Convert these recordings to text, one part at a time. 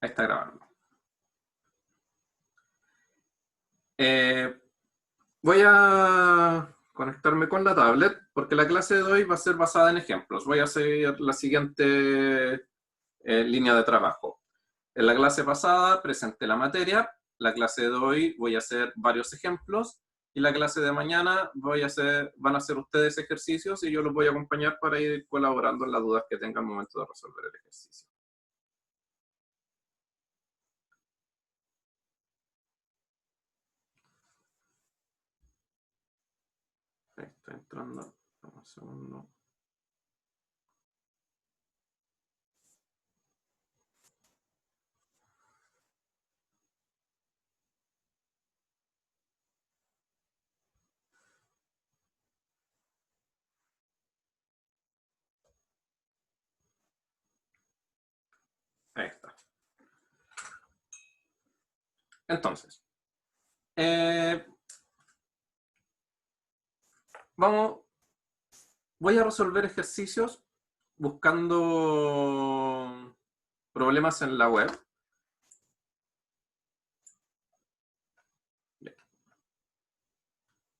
Ahí está grabando. Voy a conectarme con la tablet porque la clase de hoy va a ser basada en ejemplos. Voy a hacer la siguiente línea de trabajo. En la clase pasada presenté la materia, la clase de hoy voy a hacer varios ejemplos y la clase de mañana van a hacer ustedes ejercicios y yo los voy a acompañar para ir colaborando en las dudas que tengan al momento de resolver el ejercicio. Ahí está entrando. Un segundo. Ahí está. Entonces, voy a resolver ejercicios buscando problemas en la web.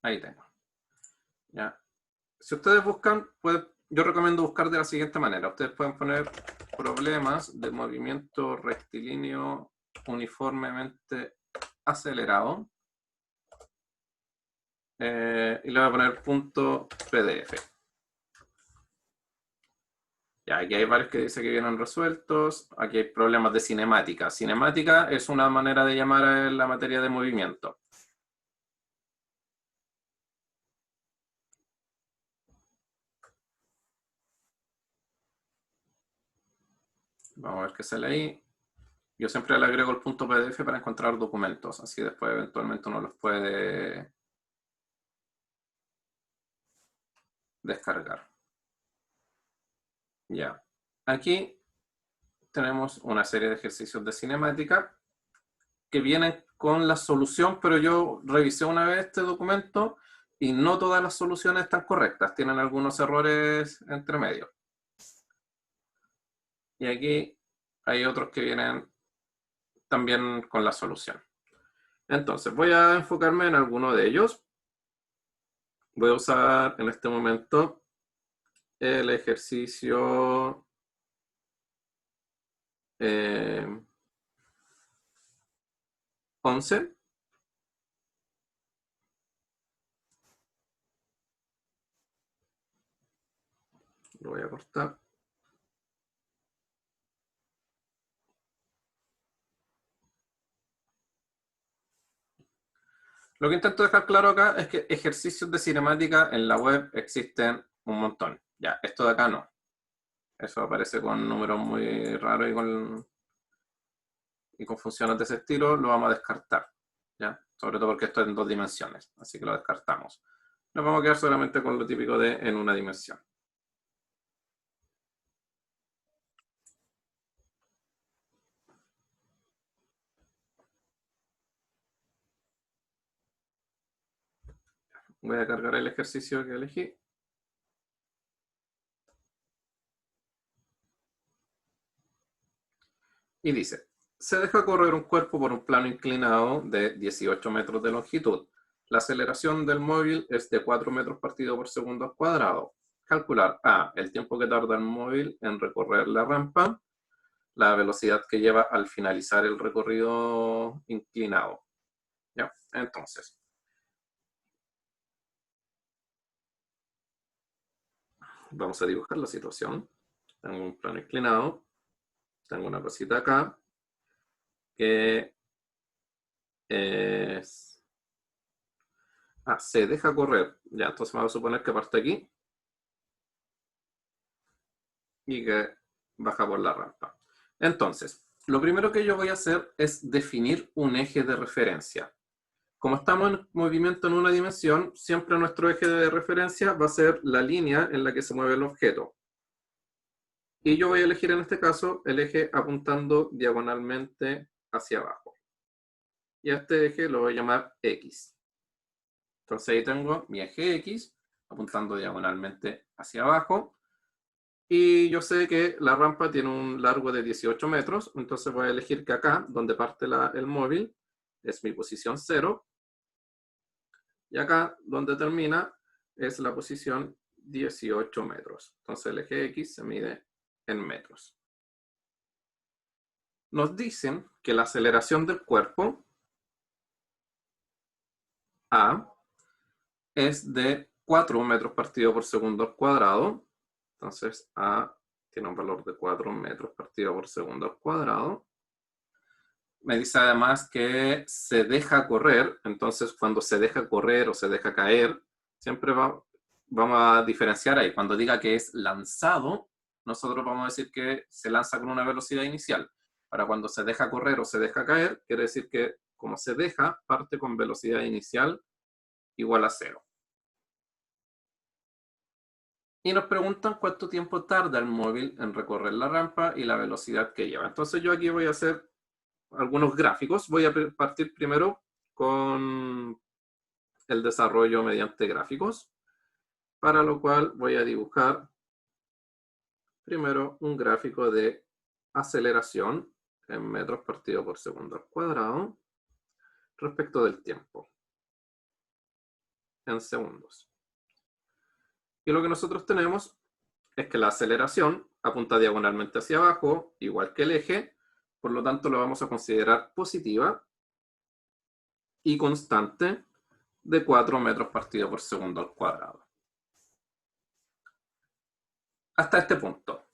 Ahí tengo. ¿Ya? Si ustedes buscan, yo recomiendo buscar de la siguiente manera. Ustedes pueden poner problemas de movimiento rectilíneo uniformemente acelerado. Y le voy a poner .pdf. Ya, aquí hay varios que dice que vienen resueltos. Aquí hay problemas de cinemática. Cinemática es una manera de llamar a la materia de movimiento. Vamos a ver qué sale ahí. Yo siempre le agrego el .pdf para encontrar documentos. Así después eventualmente uno los puede descargar. Ya. Aquí tenemos una serie de ejercicios de cinemática que vienen con la solución, pero yo revisé una vez este documento y no todas las soluciones están correctas, tienen algunos errores entre medio. Y aquí hay otros que vienen también con la solución. Entonces, voy a enfocarme en alguno de ellos. Voy a usar en este momento el ejercicio 11. Lo voy a cortar. Lo que intento dejar claro acá es que ejercicios de cinemática en la web existen un montón. Ya, esto de acá no. Eso aparece con números muy raros y con funciones de ese estilo, lo vamos a descartar. ¿Ya? Sobre todo porque esto es en 2 dimensiones, así que lo descartamos. Nos vamos a quedar solamente con lo típico de en una dimensión. Voy a cargar el ejercicio que elegí. Y dice, se deja correr un cuerpo por un plano inclinado de 18 metros de longitud. La aceleración del móvil es de 4 metros partido por segundo al cuadrado. Calcular A, el tiempo que tarda el móvil en recorrer la rampa, la velocidad que lleva al finalizar el recorrido inclinado. ¿Ya? Entonces, vamos a dibujar la situación. Tengo un plano inclinado, tengo una cosita acá, que es... se deja correr. Ya, entonces vamos a suponer que parte aquí y que baja por la rampa. Entonces, lo primero que yo voy a hacer es definir un eje de referencia. Como estamos en movimiento en una dimensión, siempre nuestro eje de referencia va a ser la línea en la que se mueve el objeto. Y yo voy a elegir en este caso el eje apuntando diagonalmente hacia abajo. Y a este eje lo voy a llamar X. Entonces ahí tengo mi eje X apuntando diagonalmente hacia abajo. Y yo sé que la rampa tiene un largo de 18 metros, entonces voy a elegir que acá, donde parte el móvil, es mi posición 0, y acá, donde termina, es la posición 18 metros. Entonces el eje X se mide en metros. Nos dicen que la aceleración del cuerpo A es de 4 metros partido por segundo al cuadrado. Entonces A tiene un valor de 4 metros partido por segundo al cuadrado. Me dice además que se deja correr, entonces cuando se deja correr o se deja caer, siempre vamos a diferenciar ahí. Cuando diga que es lanzado, nosotros vamos a decir que se lanza con una velocidad inicial. Para cuando se deja correr o se deja caer, quiere decir que como se deja, parte con velocidad inicial igual a 0. Y nos preguntan cuánto tiempo tarda el móvil en recorrer la rampa y la velocidad que lleva. Entonces yo aquí voy a hacer algunos gráficos. Voy a partir primero con el desarrollo mediante gráficos, para lo cual voy a dibujar primero un gráfico de aceleración en metros partido por segundo al cuadrado respecto del tiempo en segundos. Y lo que nosotros tenemos es que la aceleración apunta diagonalmente hacia abajo, igual que el eje, por lo tanto lo vamos a considerar positiva y constante de 4 metros partido por segundo al cuadrado. Hasta este punto,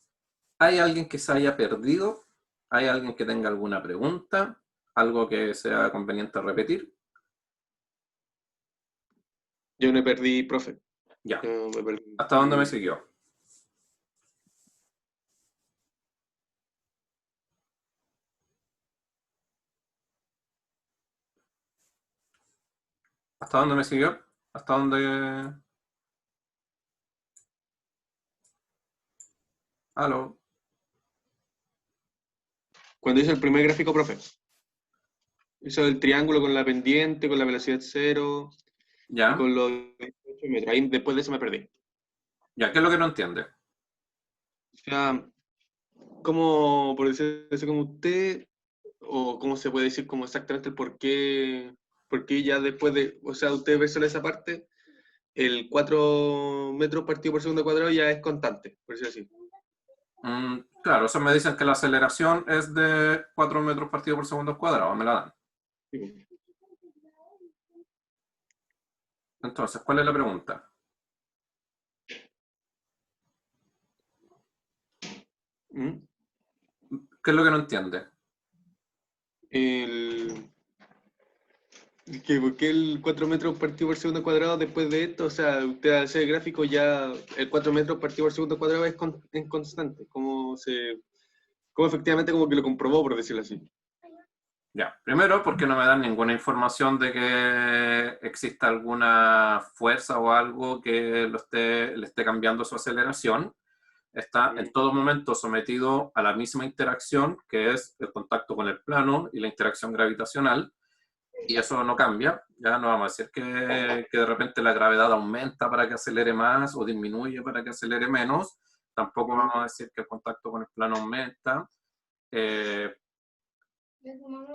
¿hay alguien que se haya perdido? ¿Hay alguien que tenga alguna pregunta? ¿Algo que sea conveniente repetir? Yo me perdí, profe. Ya. Me perdí. ¿Hasta dónde me siguió? ¿Hasta dónde me siguió? ¿Hasta dónde? ¿Aló? Cuando hice el primer gráfico, profe, hizo el triángulo con la pendiente, con la velocidad 0 y ¿Ya? con los 18 metros. Ahí después de eso me perdí. ¿Ya? ¿Qué es lo que no entiende? O sea, ¿cómo, por decirlo como usted, o cómo se puede decir como exactamente el por qué ya después de, o sea, usted ve solo esa parte, el 4 metros partido por segundo cuadrado ya es constante, por decirlo así. Claro, eso me dicen que la aceleración es de 4 metros partido por segundo al cuadrado, me la dan. Sí. Entonces, ¿cuál es la pregunta? ¿Mm? ¿Qué es lo que no entiende? El, ¿por qué el 4 metros partido por segundo cuadrado después de esto? O sea, usted al hacer el gráfico ya el 4 metros partido por segundo cuadrado es constante, como efectivamente como que lo comprobó, por decirlo así. Ya, primero porque no me dan ninguna información de que exista alguna fuerza o algo que le esté cambiando su aceleración. Está en todo momento sometido a la misma interacción, que es el contacto con el plano y la interacción gravitacional, y eso no cambia. Ya no vamos a decir que de repente la gravedad aumenta para que acelere más o disminuye para que acelere menos. Tampoco vamos a decir que el contacto con el plano aumenta.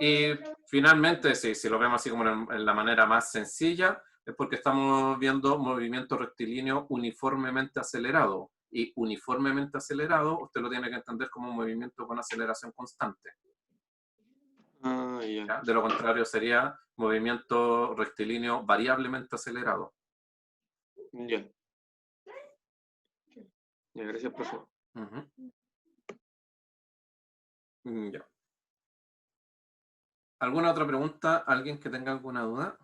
Y finalmente, si lo vemos así como en la manera más sencilla, es porque estamos viendo movimiento rectilíneo uniformemente acelerado. Y uniformemente acelerado, usted lo tiene que entender como un movimiento con aceleración constante. Ah, ya. ¿Ya? De lo contrario, sería movimiento rectilíneo variablemente acelerado. Ya. Ya, gracias, profe. Ya. ¿Alguna otra pregunta? ¿Alguien que tenga alguna duda?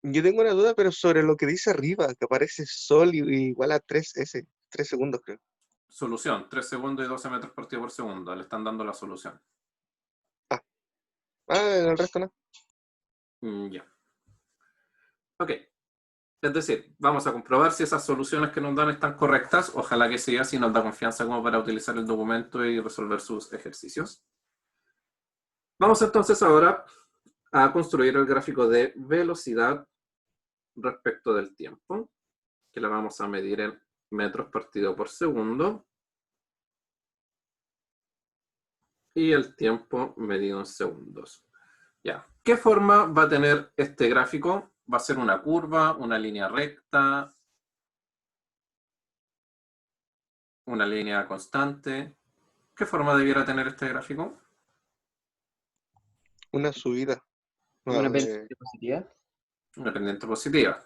Yo tengo una duda, pero sobre lo que dice arriba, que aparece sol igual a 3S, 3 segundos creo. Solución, 3 segundos y 12 metros partido por segundo. Le están dando la solución. El resto no. Ya. Ok. Es decir, vamos a comprobar si esas soluciones que nos dan están correctas. Ojalá que sí, así nos da confianza como para utilizar el documento y resolver sus ejercicios. Vamos entonces ahora a construir el gráfico de velocidad respecto del tiempo. que la vamos a medir en metros partido por segundo. Y el tiempo medido en segundos. Ya. ¿Qué forma va a tener este gráfico? ¿Va a ser una curva, una línea recta, una línea constante? ¿Qué forma debiera tener este gráfico? Una subida. Una No, pendiente positiva. Una pendiente positiva.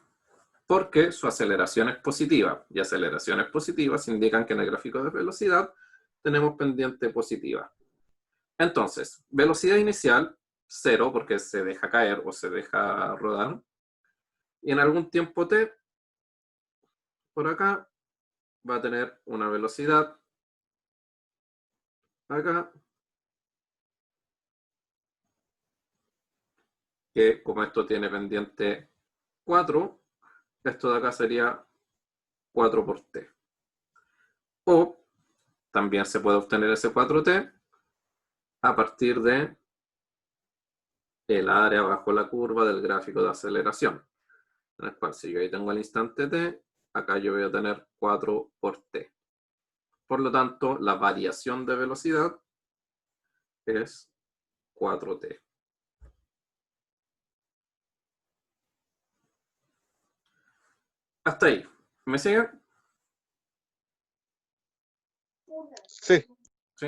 Porque su aceleración es positiva. Y aceleraciones positivas indican que en el gráfico de velocidad tenemos pendiente positiva. Entonces, velocidad inicial, 0, porque se deja caer o se deja rodar. Y en algún tiempo t, por acá, va a tener una velocidad acá, que como esto tiene pendiente 4, esto de acá sería 4 por t. O también se puede obtener ese 4t a partir de el área bajo la curva del gráfico de aceleración, en el cual si yo ahí tengo el instante t, acá yo voy a tener 4 por t. Por lo tanto, la variación de velocidad es 4t. Hasta ahí. ¿Me siguen? sí, Sí.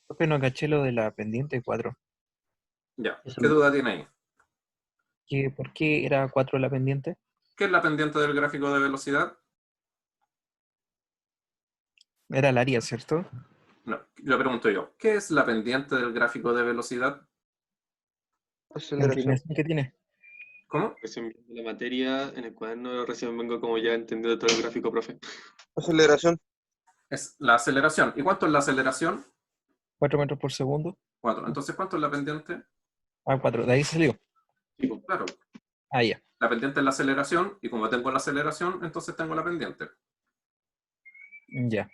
Profe, no caché lo de la pendiente 4. Ya. Eso ¿Qué me- duda tiene ahí? ¿Por qué era 4 la pendiente? ¿Qué es la pendiente del gráfico de velocidad? Era el área, ¿cierto? No, lo pregunto yo. ¿Qué es la pendiente del gráfico de velocidad? La aceleración. inclinación que tiene. ¿Cómo? Recién viendo la materia en el cuaderno, recién vengo como ya entendiendo todo el gráfico, profe. Aceleración. Es la aceleración. ¿Y cuánto es la aceleración? 4 metros por segundo. 4. Entonces, ¿cuánto es la pendiente? Ah, 4. De ahí salió. Sí, po. Claro. Ah, ya. La pendiente es la aceleración y como tengo la aceleración, entonces tengo la pendiente. Ya.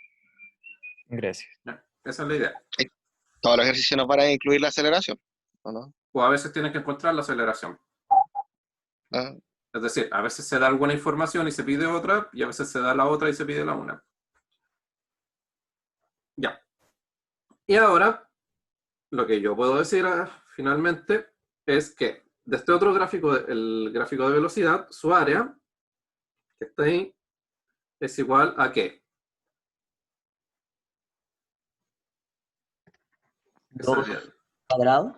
Gracias. ¿Ya? Esa es la idea. Todos los ejercicios nos van a incluir la aceleración, ¿o no? O a veces tienes que encontrar la aceleración. Ah, Es decir, a veces se da alguna información y se pide otra, y a veces se da la otra y se pide la una. Ya. Y ahora, lo que yo puedo decir finalmente es que de este otro gráfico, el gráfico de velocidad, su área, que está ahí, es igual a ¿qué? Esa 2 área. cuadrado.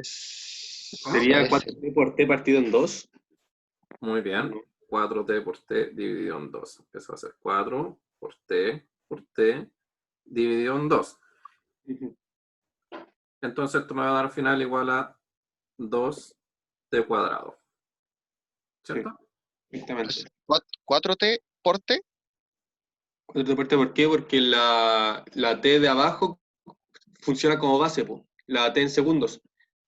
Sería ese. 4t por t partido en 2. Muy bien. 4t por t dividido en 2. Eso va a ser 4 por t dividido en 2. Entonces esto me va a dar al final igual a 2t cuadrado. ¿Cierto? Exactamente. 4t por t. 4t por t, ¿por qué? Porque la t de abajo funciona como base, po, la t en segundos.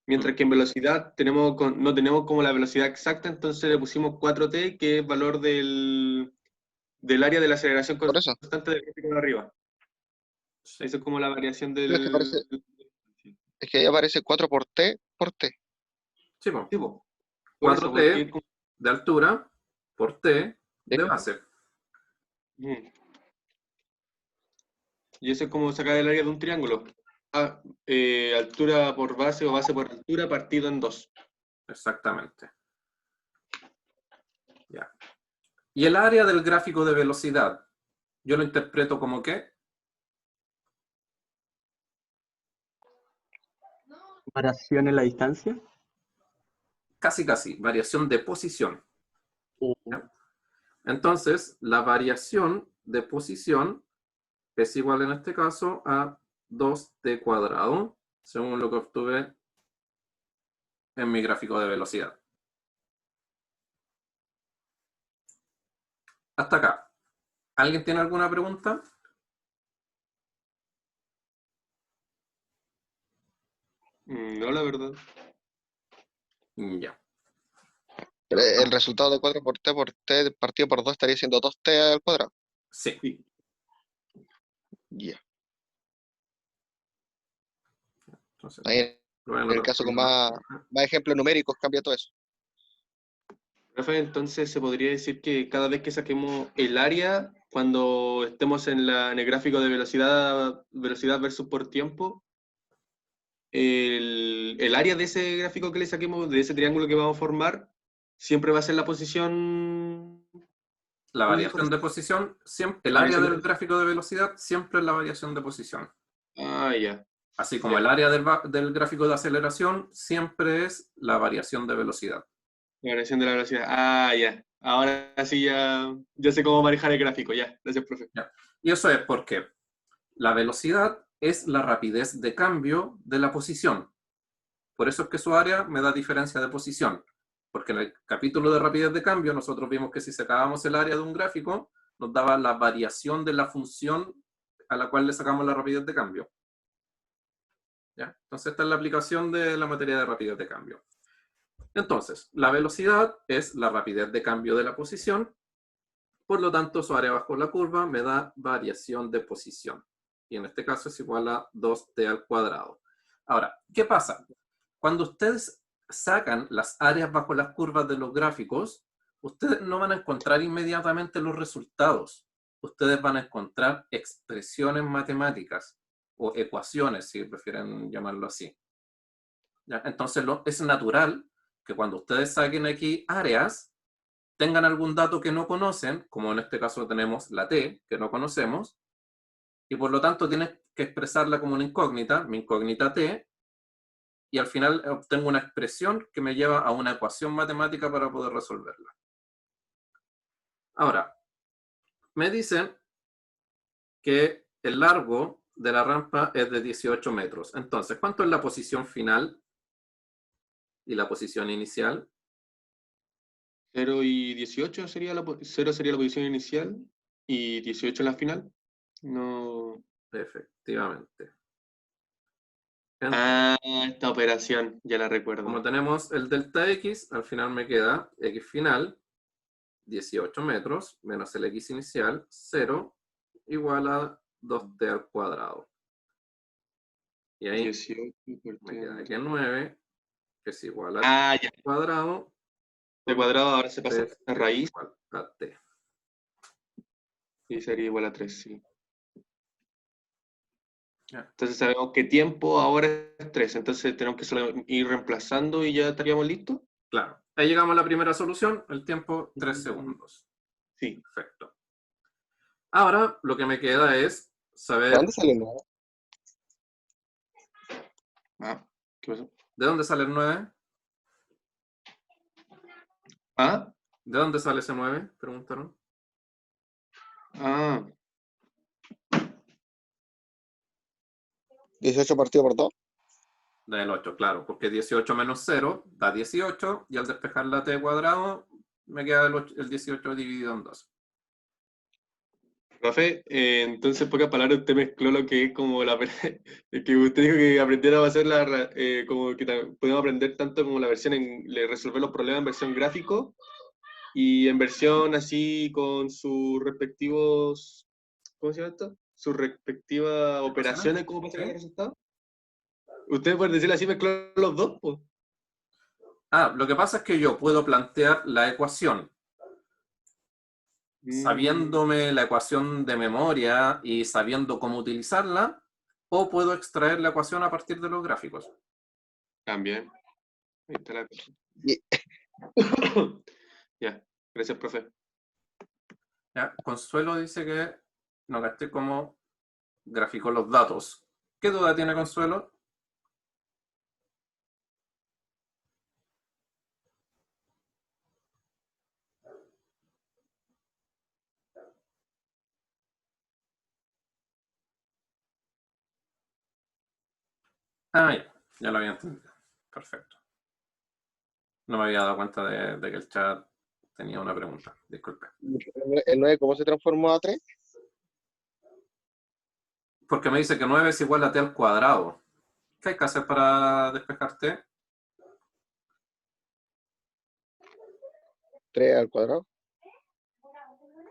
Mientras que en velocidad no tenemos como la velocidad exacta, entonces le pusimos 4t, que es valor del área de la aceleración Por eso. constante del gráfico de arriba. Sí. Eso es como la variación del... Es que es que ahí aparece 4 por t por t. Sí, po. Sí, po. Por eso, 4t porque... de altura por t de Sí. base. Ujú. Y eso es como sacar el área de un triángulo. Altura por base o base por altura partido en 2. Exactamente. Ya. Y el área del gráfico de velocidad, yo lo interpreto como ¿qué? Variación en la distancia. Casi, variación de posición. ¿Ya? Entonces, la variación de posición es igual en este caso a 2t cuadrado, según lo que obtuve en mi gráfico de velocidad. Hasta acá. ¿Alguien tiene alguna pregunta? No, la verdad. Ya. Pero el resultado de 4 por t partido por 2 estaría siendo 2t al cuadrado. Sí. Sí. Ya. Entonces, Ahí lo voy a en el anotar caso por con la- más ejemplos numéricos cambia todo eso. Rafa, entonces se podría decir que cada vez que saquemos el área, cuando estemos en el gráfico de velocidad versus por tiempo, el área de ese gráfico que le saquemos, de ese triángulo que vamos a formar, siempre va a ser la posición. La ¿Cómo dijo? variación de posición, el La área variación del de- gráfico de velocidad siempre es la variación de posición. Ah, ya. Así como Ya. el área del gráfico de aceleración siempre es la variación de velocidad. La variación de la velocidad. Ah, ya. Ahora sí ya sé cómo manejar el gráfico. Ya. Gracias, profe. ¿Ya? Y eso es porque la velocidad es la rapidez de cambio de la posición. Por eso es que su área me da diferencia de posición. Porque en el capítulo de rapidez de cambio nosotros vimos que si sacábamos el área de un gráfico, nos daba la variación de la función a la cual le sacamos la rapidez de cambio. ¿Ya? Entonces esta es la aplicación de la materia de rapidez de cambio. Entonces, la velocidad es la rapidez de cambio de la posición, por lo tanto su área bajo la curva me da variación de posición. Y en este caso es igual a 2t al cuadrado. Ahora, ¿qué pasa? Cuando ustedes sacan las áreas bajo las curvas de los gráficos, ustedes no van a encontrar inmediatamente los resultados. Ustedes van a encontrar expresiones matemáticas o ecuaciones, si prefieren llamarlo así. ¿Ya? Entonces es natural que cuando ustedes saquen aquí áreas, tengan algún dato que no conocen, como en este caso tenemos la t, que no conocemos, y por lo tanto tienen que expresarla como una incógnita, mi incógnita t, y al final obtengo una expresión que me lleva a una ecuación matemática para poder resolverla. Ahora, me dicen que el largo de la rampa es de 18 metros. Entonces, ¿cuánto es la posición final y la posición inicial? 0 y 18 sería 0 sería la posición inicial y 18 la final. No. Efectivamente. Ah, esta operación, ya la Como recuerdo. tenemos el delta x, al final me queda x final, 18 metros, menos el x inicial, 0, igual a 2t al cuadrado. Y ahí 18 me queda aquí 9, que es igual a Ah, ya. t cuadrado, De cuadrado ahora se pasa es a raíz igual a t. y sería igual a 3, sí. Ya. Entonces sabemos que tiempo ahora es 3, entonces tenemos que solo ir reemplazando y ya estaríamos listos. Claro. Ahí llegamos a la primera solución, el tiempo 3 segundos. Sí. Perfecto. Ahora lo que me queda es ¿De saber dónde sale el 9? Ah, ¿qué pasó? de dónde sale el 9. Ah, ¿De dónde sale ese 9? Preguntaron. ah, 18 partido por 2. Del 8, claro, porque 18 menos 0 da 18 y al despejar la t cuadrado me queda el 18 dividido en 2. profe, entonces en pocas palabras usted mezcló lo que es como que usted dijo que aprendiera a hacer como que podemos aprender tanto como la versión resolver los problemas en versión gráfico y en versión así con sus respectivos, ¿cómo se llama esto? Sus respectivas operaciones, ¿cómo para sacar ¿Sí? el resultado? Usted por decirlo así mezcló los dos, pues. Lo que pasa es que yo puedo plantear la ecuación sabiéndome la ecuación de memoria y sabiendo cómo utilizarla, o puedo extraer la ecuación a partir de los gráficos. También. Ahí está la cosa. Y- Ya, gracias, profe. ¿Ya? Consuelo dice que no gasté cómo graficó los datos. ¿Qué duda tiene Consuelo? Ya lo había entendido. Perfecto. No me había dado cuenta de que el chat tenía una pregunta. Disculpe. ¿El 9 cómo se transformó a 3? Porque me dice que 9 es igual a t al cuadrado. ¿Qué hay que hacer para despejar t? 3 al cuadrado.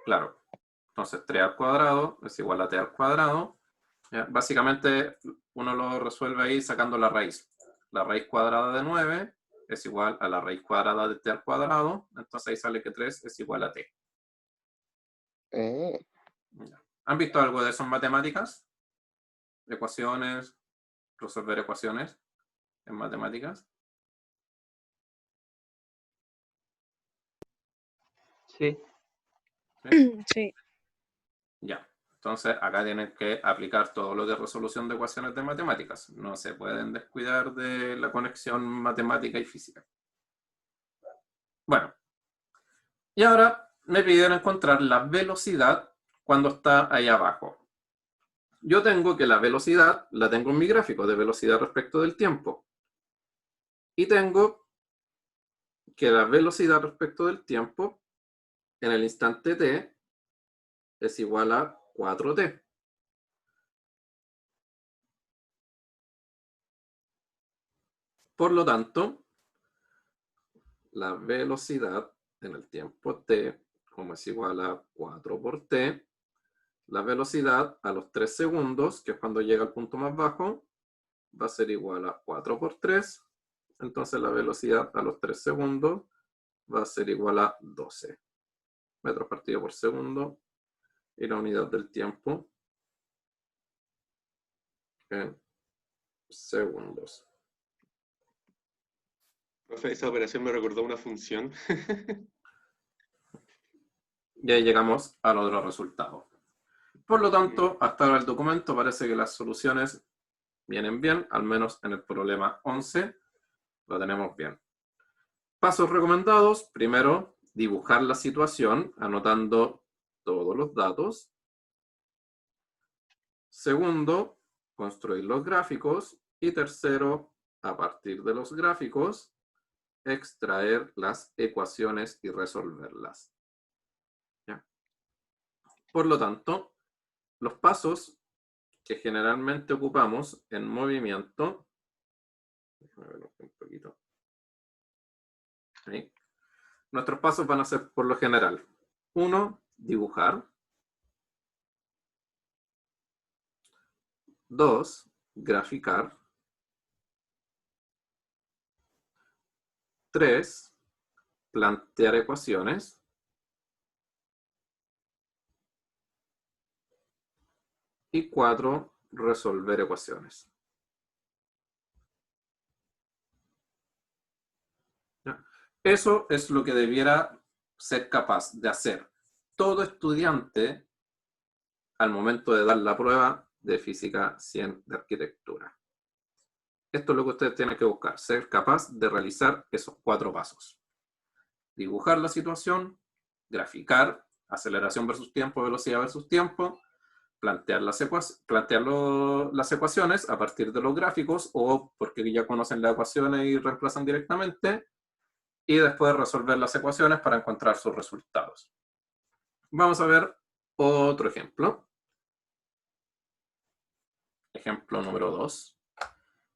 Claro. Entonces 3 al cuadrado es igual a t al cuadrado. ¿Ya? Básicamente uno lo resuelve ahí sacando la raíz. La raíz cuadrada de 9 es igual a la raíz cuadrada de t al cuadrado, entonces ahí sale que 3 es igual a t. Ya. ¿Han visto algo de eso en matemáticas? Ecuaciones, resolver ecuaciones en matemáticas. Sí. Sí. Ya. Entonces, acá tienen que aplicar todo lo de resolución de ecuaciones de matemáticas. No se pueden descuidar de la conexión matemática y física. Bueno. Y ahora me piden encontrar la velocidad cuando está ahí abajo. Yo tengo que la velocidad la tengo en mi gráfico de velocidad respecto del tiempo. Y tengo que la velocidad respecto del tiempo en el instante t es igual a 4t. Por lo tanto, la velocidad en el tiempo t, como es igual a 4 por t, la velocidad a los 3 segundos, que es cuando llega al punto más bajo, va a ser igual a 4 por 3. Entonces la velocidad a los 3 segundos va a ser igual a 12 metros partido por segundo. Y la unidad del tiempo en segundos. Profe, esa operación me recordó una función. Y ahí llegamos al otro resultado. Por lo tanto, hasta ahora el documento parece que las soluciones vienen bien, al menos en el problema 11 lo tenemos bien. Pasos recomendados. Primero, dibujar la situación anotando todos los datos. Segundo, construir los gráficos. Y tercero, a partir de los gráficos, extraer las ecuaciones y resolverlas. ¿Ya? Por lo tanto, los pasos que generalmente ocupamos en movimiento, déjame ver un poquito. Ahí. Nuestros pasos van a ser por lo general: 1, dibujar; 2, graficar; 3, plantear ecuaciones; y 4, resolver ecuaciones. ¿Ya? Eso es lo que debiera ser capaz de hacer todo estudiante al momento de dar la prueba de Física 100 de Arquitectura. Esto es lo que ustedes tienen que buscar, ser capaz de realizar esos 4 pasos. Dibujar la situación, graficar, aceleración versus tiempo, velocidad versus tiempo, plantear las ecuaciones a partir de los gráficos o porque ya conocen las ecuaciones y reemplazan directamente, y después resolver las ecuaciones para encontrar sus resultados. Vamos a ver otro ejemplo. Ejemplo número 2.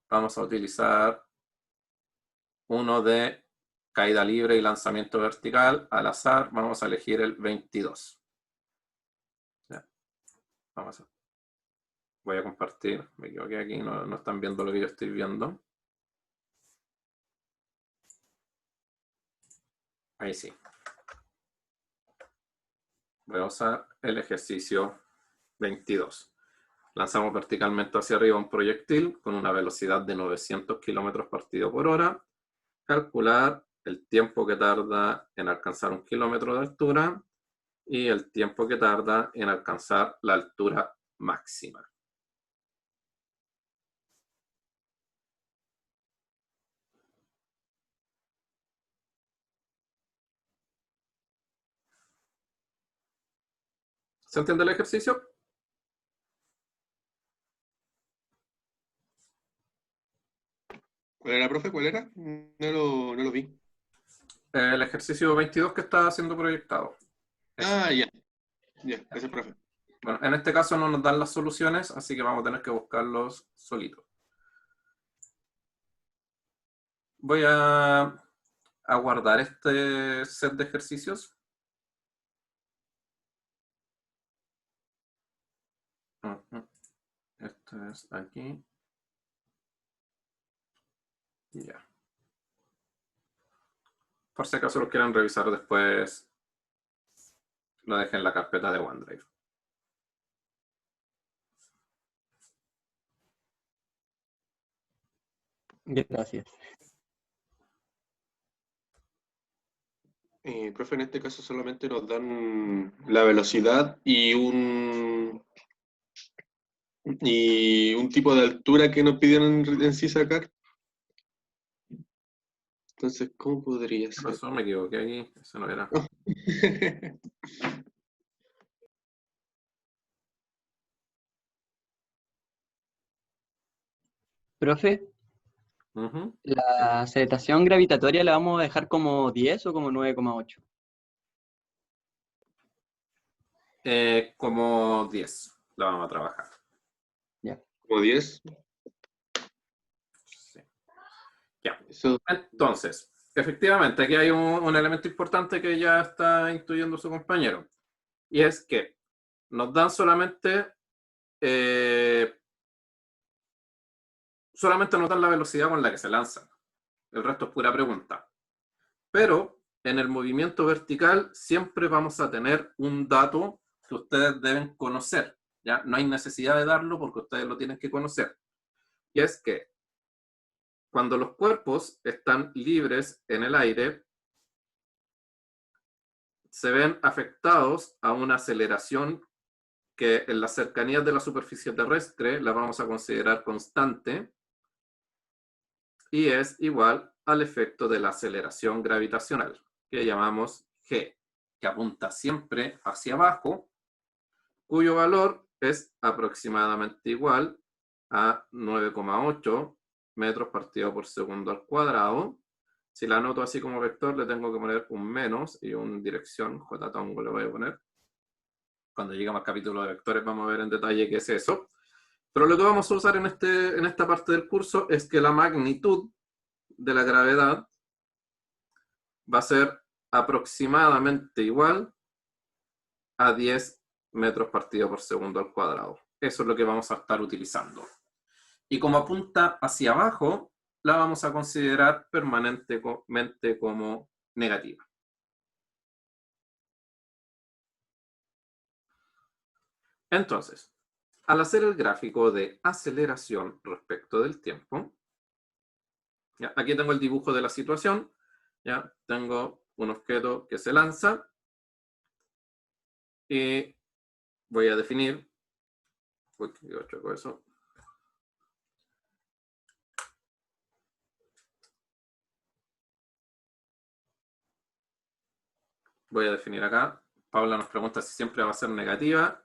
Vamos a utilizar uno de caída libre y lanzamiento vertical al azar. Vamos a elegir el 22. Ya. Voy a compartir. Me equivoqué aquí, no están viendo lo que yo estoy viendo. Ahí sí. Voy a usar el ejercicio 22. Lanzamos verticalmente hacia arriba un proyectil con una velocidad de 900 km partido por hora. Calcular el tiempo que tarda en alcanzar 1 kilómetro de altura y el tiempo que tarda en alcanzar la altura máxima. ¿Se entiende el ejercicio? ¿Cuál era, profe? ¿Cuál era? No lo vi. El ejercicio 22 que está siendo proyectado. Ah, ya. Ya, ese profe. Bueno, en este caso no nos dan las soluciones, así que vamos a tener que buscarlos solitos. Voy a guardar este set de ejercicios. Esto es aquí. Ya. Por si acaso lo quieren revisar después, lo dejen en la carpeta de OneDrive. Gracias. Profe, en este caso solamente nos dan la velocidad y un tipo de altura que nos pidieron en sí sacar. Entonces, ¿cómo podría ¿Qué ser? pasó? Me equivoqué aquí. Eso no era. Profe, Ujú. ¿la aceleración gravitatoria la vamos a dejar como 10 o como 9,8? Como 10 la vamos a trabajar. Ya. Como 10. Sí. Ya. Eso, Entonces, efectivamente, aquí hay un elemento importante que ya está instruyendo su compañero. Y es que nos dan solamente nos dan la velocidad con la que se lanzan. El resto es pura pregunta. Pero en el movimiento vertical siempre vamos a tener un dato que ustedes deben conocer. ¿Ya? No hay necesidad de darlo porque ustedes lo tienen que conocer. Y es que cuando los cuerpos están libres en el aire, se ven afectados a una aceleración que en las cercanías de la superficie terrestre la vamos a considerar constante y es igual al efecto de la aceleración gravitacional, que llamamos G, que apunta siempre hacia abajo, cuyo valor es aproximadamente igual a 9,8 metros partido por segundo al cuadrado. Si la anoto así como vector, le tengo que poner un menos y una dirección, J-tongo le voy a poner. Cuando lleguemos al capítulo de vectores vamos a ver en detalle qué es eso. Pero lo que vamos a usar en esta parte del curso es que la magnitud de la gravedad va a ser aproximadamente igual a 10 metros partido por segundo al cuadrado. Eso es lo que vamos a estar utilizando. Y como apunta hacia abajo, la vamos a considerar permanentemente como negativa. Entonces, al hacer el gráfico de aceleración respecto del tiempo, ¿ya? Aquí tengo el dibujo de la situación, ¿ya? Tengo un objeto que se lanza y voy a definir, uy, yo choco eso. Voy a definir acá. Paula nos pregunta si siempre va a ser negativa.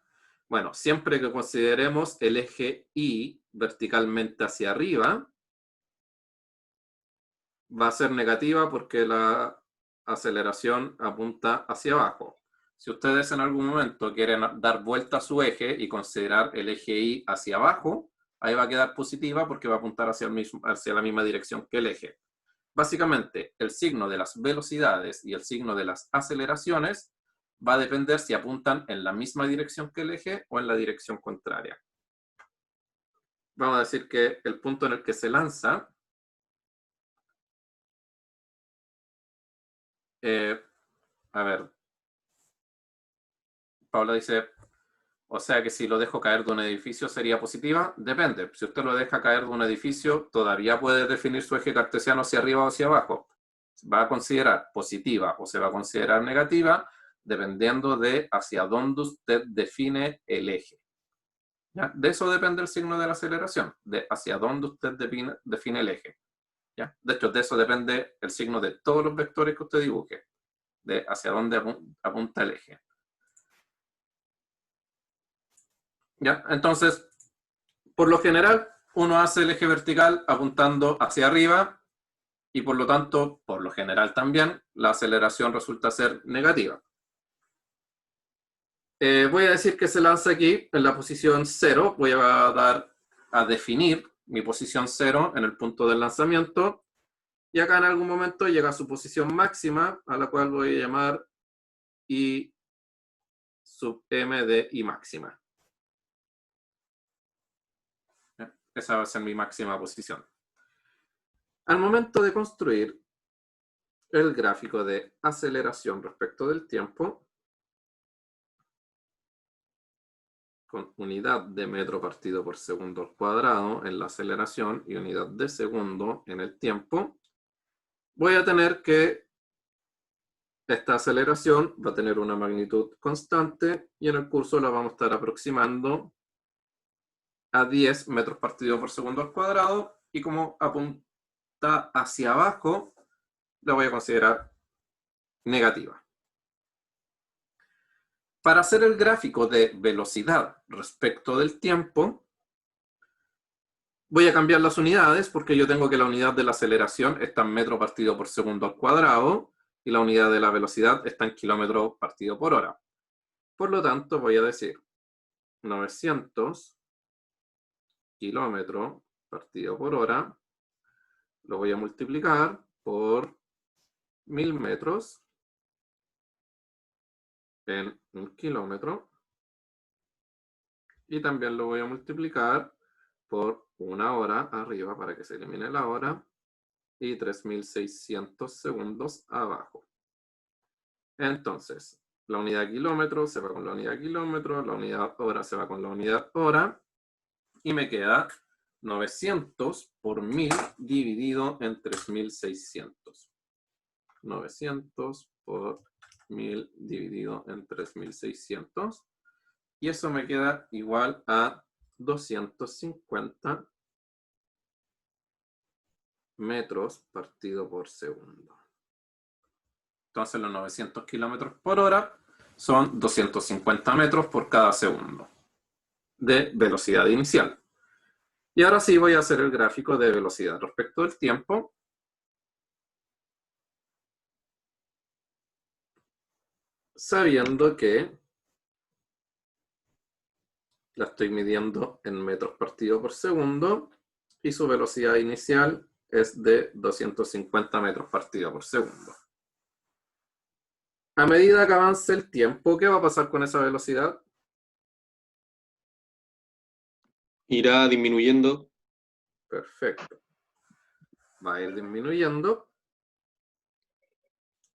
Bueno, siempre que consideremos el eje Y verticalmente hacia arriba, va a ser negativa porque la aceleración apunta hacia abajo. Si ustedes en algún momento quieren dar vuelta a su eje y considerar el eje Y hacia abajo, ahí va a quedar positiva porque va a apuntar hacia la misma dirección que el eje. Básicamente, el signo de las velocidades y el signo de las aceleraciones va a depender si apuntan en la misma dirección que el eje o en la dirección contraria. Vamos a decir que el punto en el que se lanza, a ver, Paula dice, o sea que si lo dejo caer de un edificio sería positiva. Depende, si usted lo deja caer de un edificio, todavía puede definir su eje cartesiano hacia arriba o hacia abajo. Va a considerar positiva o se va a considerar negativa, dependiendo de hacia dónde usted define el eje. ¿Ya? De eso depende el signo de la aceleración, de hacia dónde usted define el eje. ¿Ya? De hecho, de eso depende el signo de todos los vectores que usted dibuje, de hacia dónde apunta el eje. ¿Ya? Entonces, por lo general, uno hace el eje vertical apuntando hacia arriba y por lo tanto, por lo general también, la aceleración resulta ser negativa. Voy a decir que se lanza aquí en la posición 0. Voy a definir mi posición 0 en el punto del lanzamiento. Y acá en algún momento llega a su posición máxima, a la cual voy a llamar I sub m de I máxima. Esa va a ser mi máxima posición. Al momento de construir el gráfico de aceleración respecto del tiempo con unidad de metro partido por segundo al cuadrado en la aceleración y unidad de segundo en el tiempo, voy a tener que esta aceleración va a tener una magnitud constante y en el curso la vamos a estar aproximando a 10 metros partido por segundo al cuadrado, y como apunta hacia abajo, la voy a considerar negativa. Para hacer el gráfico de velocidad respecto del tiempo, voy a cambiar las unidades porque yo tengo que la unidad de la aceleración está en metro partido por segundo al cuadrado y la unidad de la velocidad está en kilómetro partido por hora. Por lo tanto, voy a decir 900 kilómetros partido por hora, lo voy a multiplicar por 1000 metros en un kilómetro, y también lo voy a multiplicar por una hora arriba para que se elimine la hora, y 3600 segundos abajo. Entonces, la unidad kilómetro se va con la unidad kilómetro, la unidad hora se va con la unidad hora, y me queda 900 por 1000 dividido en 3600. 900 por 1000 dividido en 3600. Y eso me queda igual a 250 metros partido por segundo. Entonces los 900 kilómetros por hora son 250 metros por cada segundo de velocidad inicial. Y ahora sí voy a hacer el gráfico de velocidad respecto del tiempo. Sabiendo que la estoy midiendo en metros partido por segundo y su velocidad inicial es de 250 metros partido por segundo. A medida que avance el tiempo, ¿qué va a pasar con esa velocidad? Irá disminuyendo. Perfecto. Va a ir disminuyendo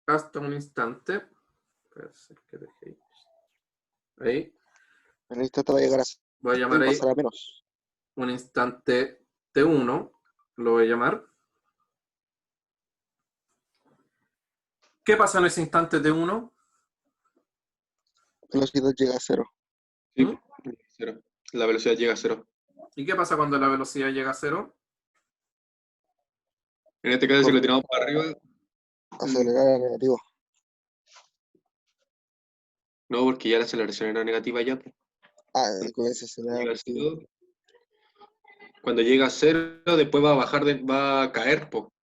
hasta un instante. Ahí. En el instante va a llegar a Voy a llamar ahí pasar a menos. un instante T1. Lo voy a llamar. ¿Qué pasa en ese instante T1? La velocidad llega a cero. Sí, ¿Mm? cero. La velocidad llega a cero. ¿Y qué pasa cuando la velocidad llega a cero? En este caso, si lo tiramos para arriba, Acelerar a negativo. no, porque ya la aceleración era negativa ya. Ah, comienza a acelerar. Llega a cero. Cuando llega a cero, después va a bajar, va a caer, po.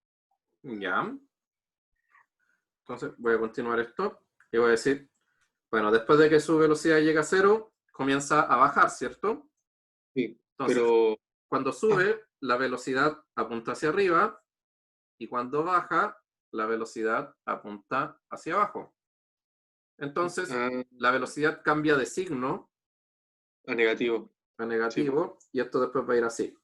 Ya. Entonces voy a continuar esto y voy a decir, bueno, después de que su velocidad llega a cero, comienza a bajar, ¿cierto? Sí, Entonces, pero cuando sube, la velocidad apunta hacia arriba, y cuando baja, la velocidad apunta hacia abajo. Entonces, la velocidad cambia de signo a negativo. a negativo, y esto después va a ir así.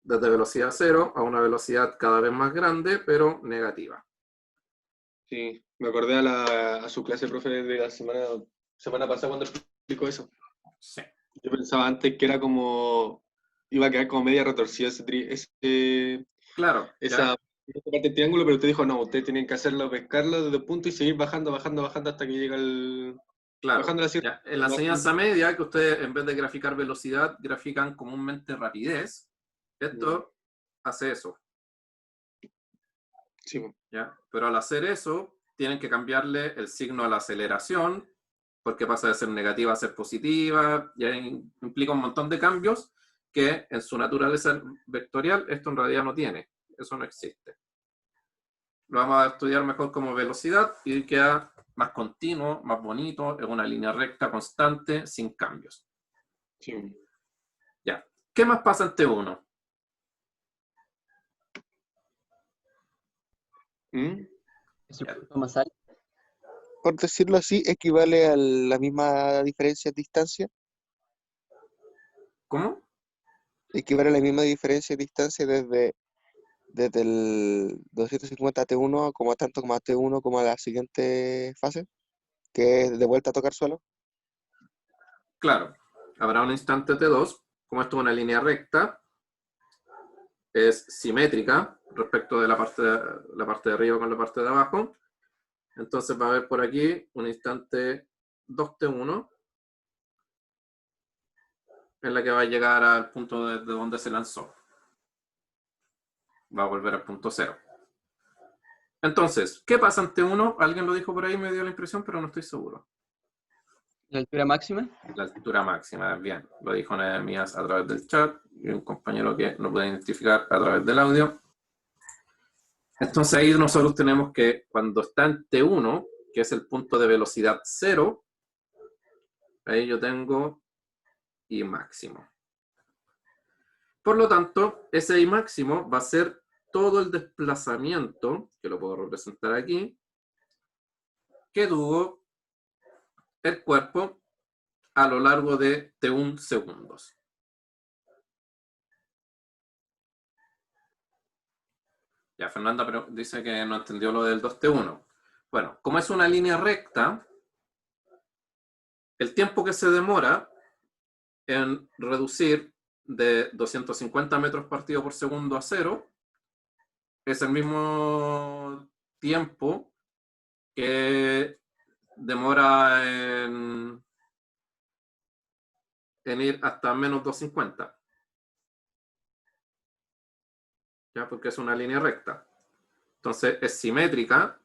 Desde velocidad cero a una velocidad cada vez más grande, pero negativa. Sí, me acordé a su clase, profe, de la semana pasada cuando explicó eso. Sí. Yo pensaba antes que era como, iba a quedar como media retorcida Claro. esa parte del triángulo, pero usted dijo, no, ustedes tienen que hacerlo, pescarlo desde el punto y seguir bajando hasta que llega el... Claro. Bajando Ya, en la enseñanza media, que ustedes en vez de graficar velocidad, grafican comúnmente rapidez, esto hace eso. Sí. ¿Ya? Pero al hacer eso, tienen que cambiarle el signo a la aceleración, porque pasa de ser negativa a ser positiva, ya implica un montón de cambios que en su naturaleza vectorial esto en realidad no tiene, eso no existe. Lo vamos a estudiar mejor como velocidad y queda más continuo, más bonito, en una línea recta, constante, sin cambios. Sí. Ya. ¿Qué más pasa en T1? ¿Es un punto más alto? Por decirlo así, equivale a la misma diferencia de distancia. ¿Cómo? Equivale a la misma diferencia de distancia desde desde el 250 T1 como tanto como a T1 como a la siguiente fase, que es de vuelta a tocar suelo. Claro, habrá un instante T2, como esto es una línea recta, es simétrica respecto de la parte de arriba con la parte de abajo. Entonces va a haber por aquí un instante 2T1 en la que va a llegar al punto de donde se lanzó. Va a volver al punto 0. Entonces, ¿qué pasa en T1? Alguien lo dijo por ahí, me dio la impresión, pero no estoy seguro. ¿La altura máxima? La altura máxima, bien. Lo dijo Nehemías a través del chat y un compañero que no puede identificar a través del audio. Entonces ahí nosotros tenemos que cuando está en T1, que es el punto de velocidad 0, ahí yo tengo I máximo. Por lo tanto, ese I máximo va a ser todo el desplazamiento, que lo puedo representar aquí, que tuvo el cuerpo a lo largo de T1 segundos. Ya, Fernanda pero dice que no entendió lo del 2T1. Bueno, como es una línea recta, el tiempo que se demora en reducir de 250 metros partido por segundo a 0 es el mismo tiempo que demora en ir hasta menos 250. ¿Ya? Porque es una línea recta. Entonces es simétrica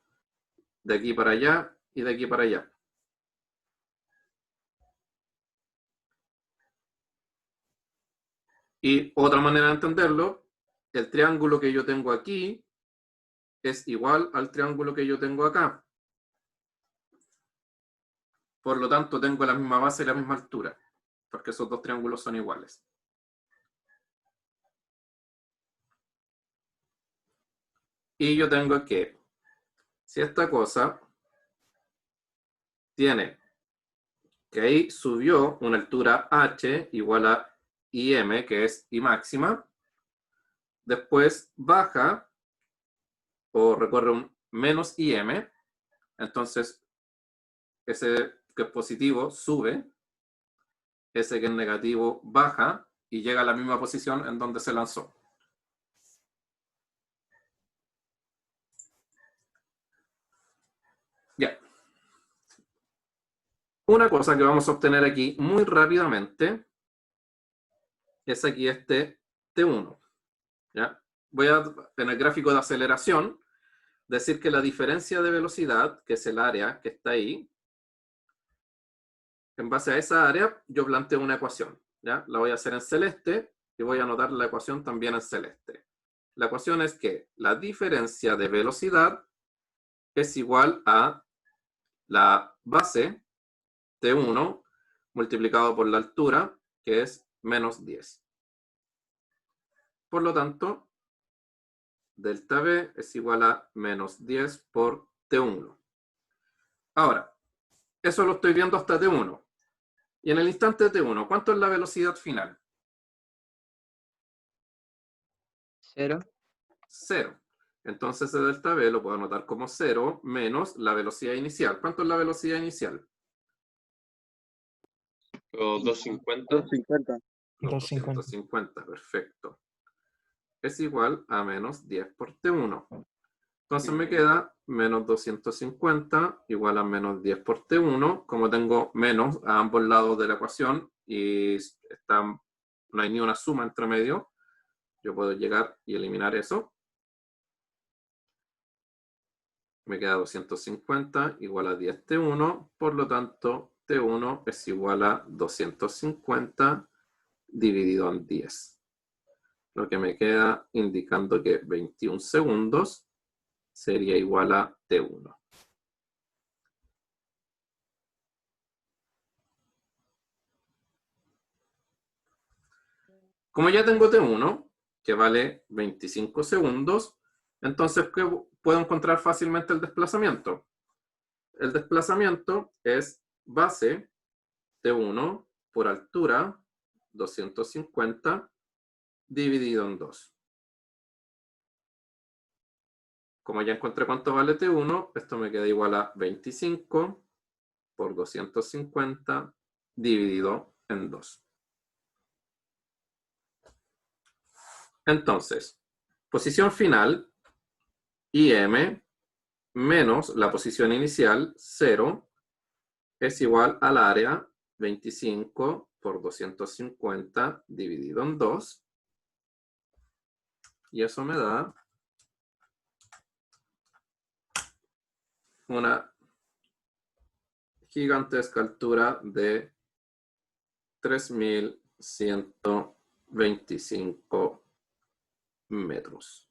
de aquí para allá y de aquí para allá. Y otra manera de entenderlo, el triángulo que yo tengo aquí es igual al triángulo que yo tengo acá. Por lo tanto, tengo la misma base y la misma altura, porque esos dos triángulos son iguales. Y yo tengo que, si esta cosa tiene que ahí subió una altura h igual a im, que es I máxima, después baja o recorre un menos im, entonces ese que es positivo sube, ese que es negativo baja y llega a la misma posición en donde se lanzó. Ya. Una cosa que vamos a obtener aquí muy rápidamente es aquí este T1. ¿Ya? Voy a, en el gráfico de aceleración, decir que la diferencia de velocidad, que es el área que está ahí, en base a esa área, yo planteo una ecuación. ¿Ya? La voy a hacer en celeste y voy a anotar la ecuación también en celeste. La ecuación es que la diferencia de velocidad es igual a la base T1 multiplicado por la altura, que es menos 10. Por lo tanto, delta V es igual a menos 10 por T1. Ahora, eso lo estoy viendo hasta T1. Y en el instante de T1, ¿cuánto es la velocidad final? 0. 0. Entonces, el delta V lo puedo anotar como 0 menos la velocidad inicial. ¿Cuánto es la velocidad inicial? O 250. 250. 250, perfecto. Es igual a menos 10 por T1. Entonces me queda menos 250 igual a menos 10 por T1. Como tengo menos a ambos lados de la ecuación y no hay ni una suma entre medio, yo puedo llegar y eliminar eso. Me queda 250 igual a 10 T1. Por lo tanto, T1 es igual a 250 dividido en 10. Lo que me queda indicando que 21 segundos sería igual a T1. Como ya tengo T1, que vale 25 segundos, entonces puedo encontrar fácilmente el desplazamiento. El desplazamiento es base T1 por altura 250 dividido en 2. como ya encontré cuánto vale T1, esto me queda igual a 25 por 250 dividido en 2. Entonces, posición final, IM, menos la posición inicial, 0, es igual al área 25 por 250 dividido en 2. Y eso me da una gigantesca altura de 3.125 metros.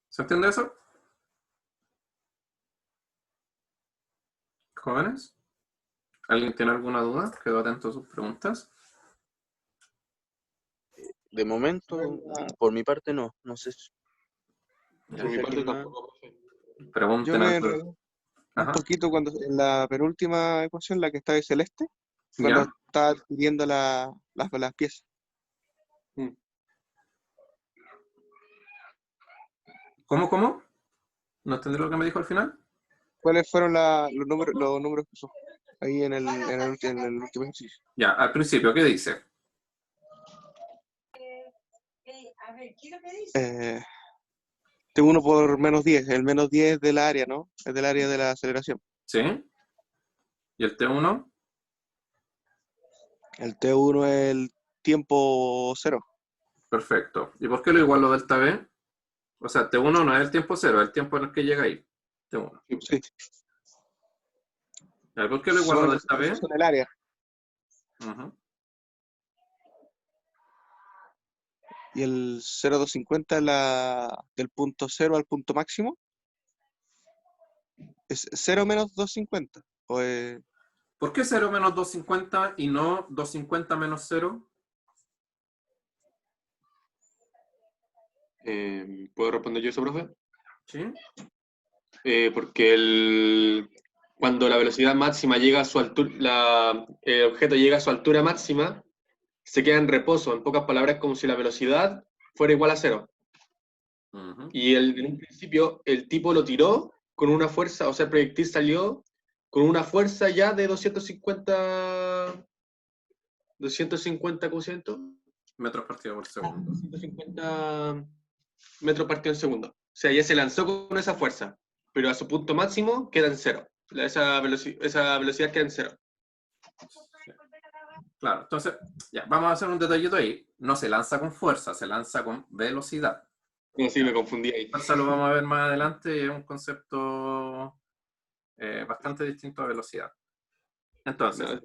¿Se entiende eso? ¿Jóvenes? ¿Alguien tiene alguna duda? Quedo atento a sus preguntas. De momento, por mi parte no sé. Por mi parte tampoco, profe. Yo Pregunten me antes. enredé un Ajá. poquito cuando en la penúltima ecuación, la que está de celeste, cuando ¿Ya? estaba dividiendo las piezas. ¿Cómo? ¿No entendí lo que me dijo al final? ¿Cuáles fueron los números que usó ahí en el último ejercicio? Ya, al principio, ¿qué dice? T1 por menos 10. El menos 10 del área, ¿no? Es del área de la aceleración. ¿Sí? ¿Y el T1? El T1 es el tiempo 0. Perfecto. ¿Y por qué lo igualo delta V? O sea, T1 no es el tiempo 0, es el tiempo en el que llega ahí. T1. Sí. ¿Por qué lo igualo delta V? Son el área. Ujú. Y el 0,250 del punto 0 al punto máximo. ¿Es 0 menos 250? ¿O es ¿Por qué 0 menos 250 y no 250 menos 0? ¿Puedo responder yo eso, profe? ¿Sí? Porque cuando la velocidad máxima llega a su altura, el objeto llega a su altura máxima, se queda en reposo. En pocas palabras, como si la velocidad fuera igual a 0. Ujú. Y en un principio el tipo lo tiró con una fuerza, o sea, el proyectil salió con una fuerza ya de 250, ¿cómo se llama? Metros partido por segundo. 250 metros partido en segundo. O sea, ya se lanzó con esa fuerza, pero a su punto máximo queda en 0. Esa velocidad queda en 0. Claro, entonces, ya, vamos a hacer un detallito ahí. No se lanza con fuerza, se lanza con velocidad. No, sí, me confundí ahí. Fuerza lo vamos a ver más adelante y es un concepto bastante distinto a velocidad. Entonces, No,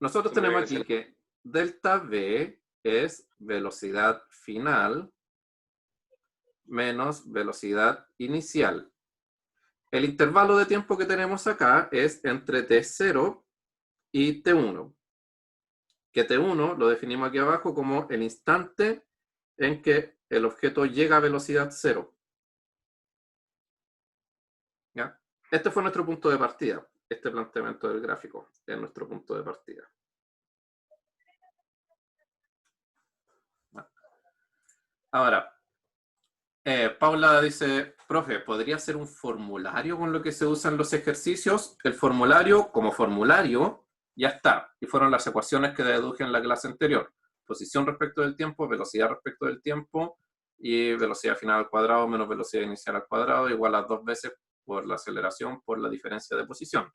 nosotros se me tenemos viene aquí que delta V es velocidad final menos velocidad inicial. El intervalo de tiempo que tenemos acá es entre T0 y T1. Que T1 lo definimos aquí abajo como el instante en que el objeto llega a velocidad 0. ¿Ya? Este fue nuestro punto de partida. Este planteamiento del gráfico es nuestro punto de partida. Ahora, Paula dice, profe, ¿podría ser un formulario con lo que se usan los ejercicios? El formulario, como formulario, ya está. Y fueron las ecuaciones que deduje en la clase anterior. Posición respecto del tiempo, velocidad respecto del tiempo, y velocidad final al cuadrado menos velocidad inicial al cuadrado, igual a 2 veces por la aceleración por la diferencia de posición.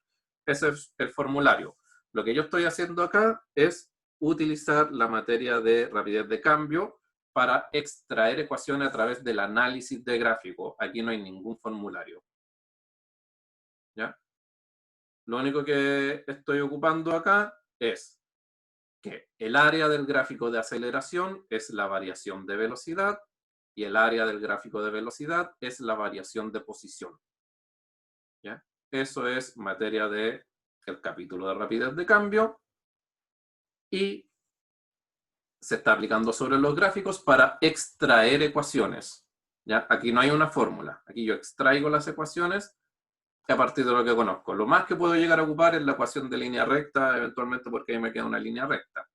Ese es el formulario. Lo que yo estoy haciendo acá es utilizar la materia de rapidez de cambio para extraer ecuaciones a través del análisis de gráfico. Aquí no hay ningún formulario. ¿Ya? Lo único que estoy ocupando acá es que el área del gráfico de aceleración es la variación de velocidad y el área del gráfico de velocidad es la variación de posición. ¿Ya? Eso es materia del capítulo de rapidez de cambio y se está aplicando sobre los gráficos para extraer ecuaciones. ¿Ya? Aquí no hay una fórmula. Aquí yo extraigo las ecuaciones a partir de lo que conozco. Lo más que puedo llegar a ocupar es la ecuación de línea recta, eventualmente porque ahí me queda una línea recta.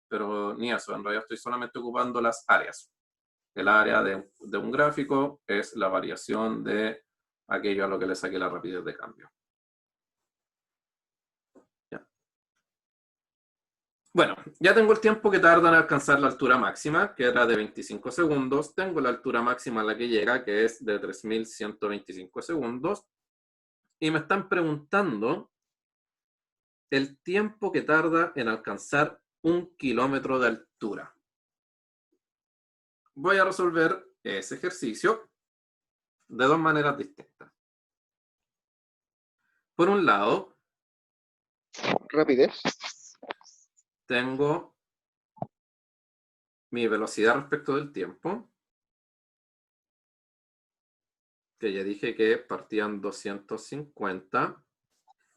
Pero ni eso, en realidad estoy solamente ocupando las áreas. El área de un gráfico es la variación de aquello a lo que le saqué la rapidez de cambio. Ya. Bueno, ya tengo el tiempo que tarda en alcanzar la altura máxima, que era de 25 segundos. Tengo la altura máxima a la que llega, que es de 3.125 segundos. Y me están preguntando el tiempo que tarda en alcanzar 1 kilómetro de altura. Voy a resolver ese ejercicio de dos maneras distintas. Por un lado, Rapidez. tengo mi velocidad respecto del tiempo, que ya dije que partían 250,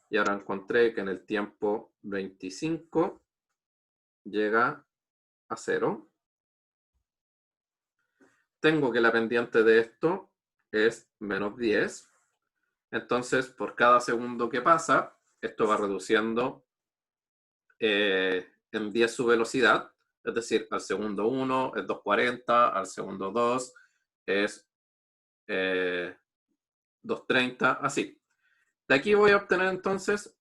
y ahora encontré que en el tiempo 25 llega a 0. Tengo que la pendiente de esto es menos 10. Entonces, por cada segundo que pasa, esto va reduciendo en 10 su velocidad. Es decir, al segundo 1 es 240, al segundo 2 es 230, así. De aquí voy a obtener entonces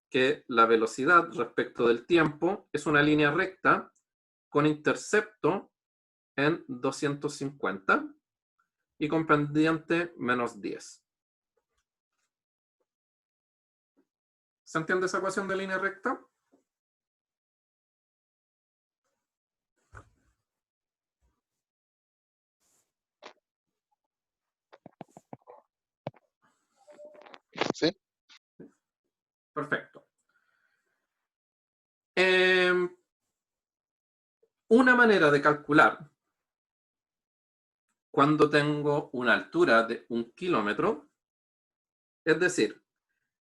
que la velocidad respecto del tiempo es una línea recta con intercepto en 250 y con pendiente menos 10. ¿Se entiende esa ecuación de línea recta? Sí. Perfecto. Una manera de calcular cuando tengo una altura de 1 kilómetro, es decir,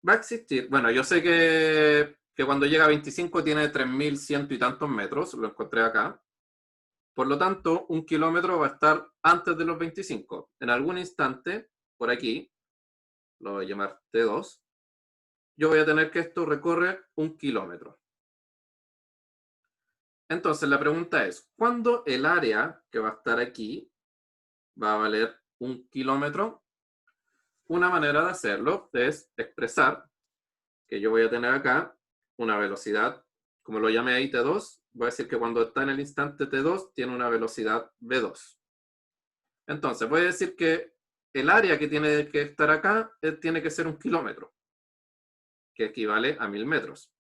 va a existir, bueno, yo sé que cuando llega a 25 tiene 3.100 y tantos metros, lo encontré acá. Por lo tanto, 1 kilómetro va a estar antes de los 25. En algún instante, por aquí, lo voy a llamar T2, yo voy a tener que esto recorre 1 kilómetro. Entonces, la pregunta es, ¿cuándo el área que va a estar aquí va a valer 1 kilómetro? Una manera de hacerlo es expresar que yo voy a tener acá una velocidad, como lo llamé ahí T2, voy a decir que cuando está en el instante T2 tiene una velocidad V2. Entonces, voy a decir que el área que tiene que estar acá tiene que ser 1 kilómetro, que equivale a 1.000 metros.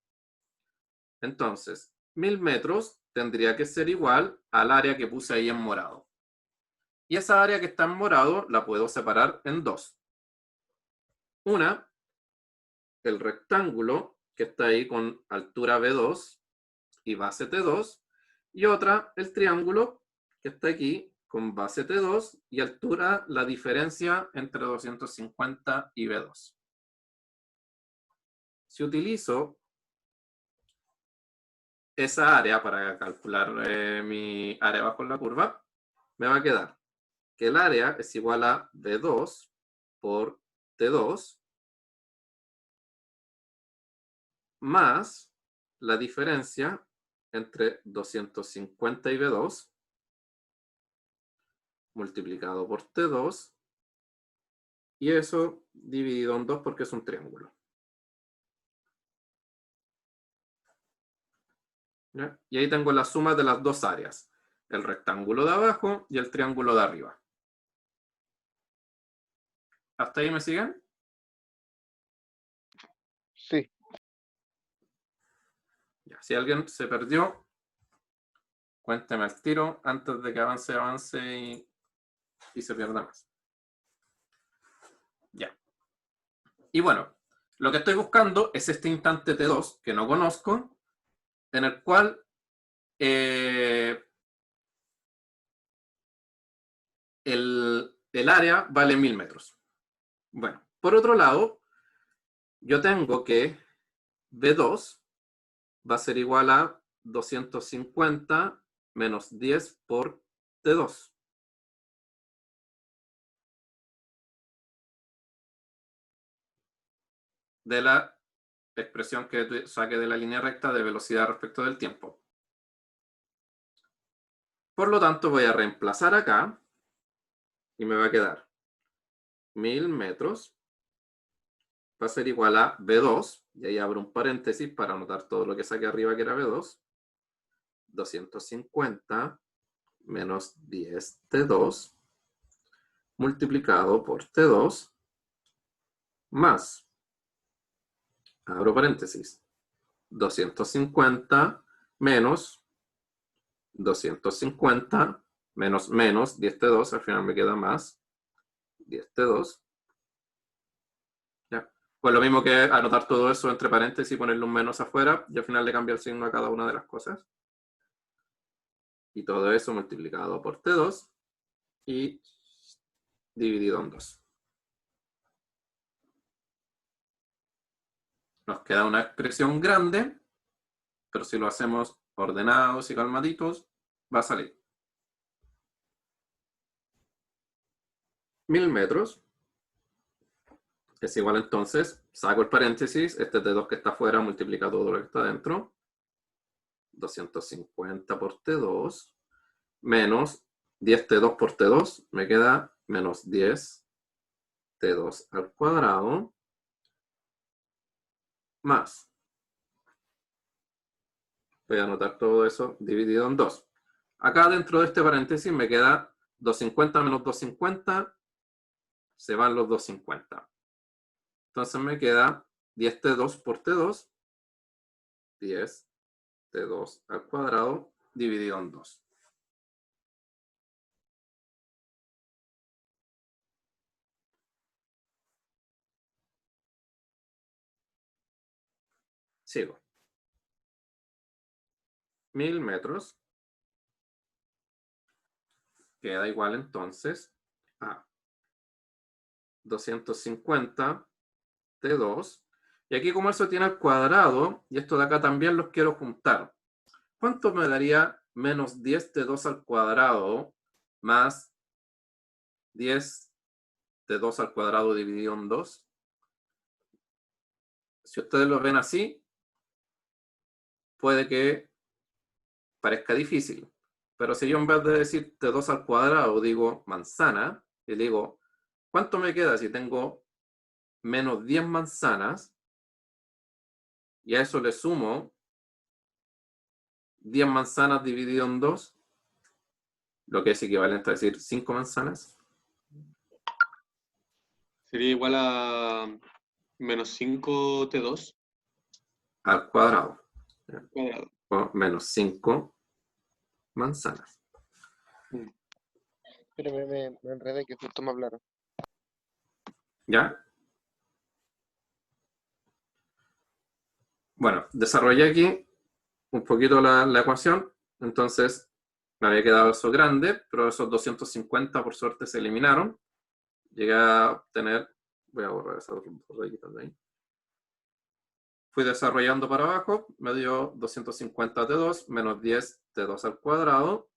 Entonces, 1.000 metros tendría que ser igual al área que puse ahí en morado. Y esa área que está en morado la puedo separar en dos. Una, el rectángulo que está ahí con altura B2 y base T2, y otra, el triángulo que está aquí con base T2 y altura, la diferencia entre 250 y B2. Si utilizo esa área para calcular mi área bajo la curva, me va a quedar que el área es igual a B2 por T2 más la diferencia entre 250 y B2 multiplicado por T2 y eso dividido en 2 porque es un triángulo. ¿Ya? Y ahí tengo la suma de las dos áreas, el rectángulo de abajo y el triángulo de arriba. ¿Hasta ahí me siguen? Sí. Ya, si alguien se perdió, cuénteme al tiro antes de que avance y se pierda más. Ya. Y bueno, lo que estoy buscando es este instante T2 que no conozco, en el cual el área vale 1.000 metros. Bueno, por otro lado, yo tengo que B2 va a ser igual a 250 menos 10 por T2. de la expresión que saque de la línea recta de velocidad respecto del tiempo. Por lo tanto, voy a reemplazar acá y me va a quedar 1000 metros va a ser igual a B2, y ahí abro un paréntesis para anotar todo lo que saqué arriba que era B2, 250 menos 10 T2 multiplicado por T2 más, abro paréntesis, 250 menos 250 menos 10 T2, al final me queda más 10 T2. ¿Ya? Pues lo mismo que anotar todo eso entre paréntesis y ponerle un menos afuera, y al final le cambio el signo a cada una de las cosas. Y todo eso multiplicado por T2 y dividido en 2. Nos queda una expresión grande, pero si lo hacemos ordenados y calmaditos, va a salir 1000 metros es igual entonces, saco el paréntesis, este T2 que está afuera multiplica todo lo que está dentro, 250 por T2, menos 10 T2 por T2, me queda menos 10 T2 al cuadrado, más, voy a anotar todo eso dividido en 2. Acá dentro de este paréntesis me queda 250 menos 250, se van los 250. Entonces me queda 10 T2 por T2, 10 T2 al cuadrado dividido en 2. Sigo. 1000 metros queda igual entonces a 250 T2. Y aquí como eso tiene al cuadrado, y esto de acá también los quiero juntar. ¿Cuánto me daría menos 10 T2 al cuadrado más 10 T2 al cuadrado dividido en 2? Si ustedes lo ven así, puede que parezca difícil. Pero si yo en vez de decir T2 al cuadrado digo manzana, y digo, ¿cuánto me queda si tengo menos 10 manzanas? Y a eso le sumo 10 manzanas dividido en 2, lo que es equivalente a decir 5 manzanas. Sería igual a menos 5 T2 Al cuadrado. cuadrado. O menos 5 manzanas. Pero me enredé que justo me hablaron. ¿Ya? Bueno, desarrollé aquí un poquito la ecuación. Entonces, me había quedado eso grande, pero esos 250 por suerte se eliminaron. Llegué a obtener, voy a borrar esas rayitas de ahí. Fui desarrollando para abajo, me dio 250 T2 menos 10 T2 al cuadrado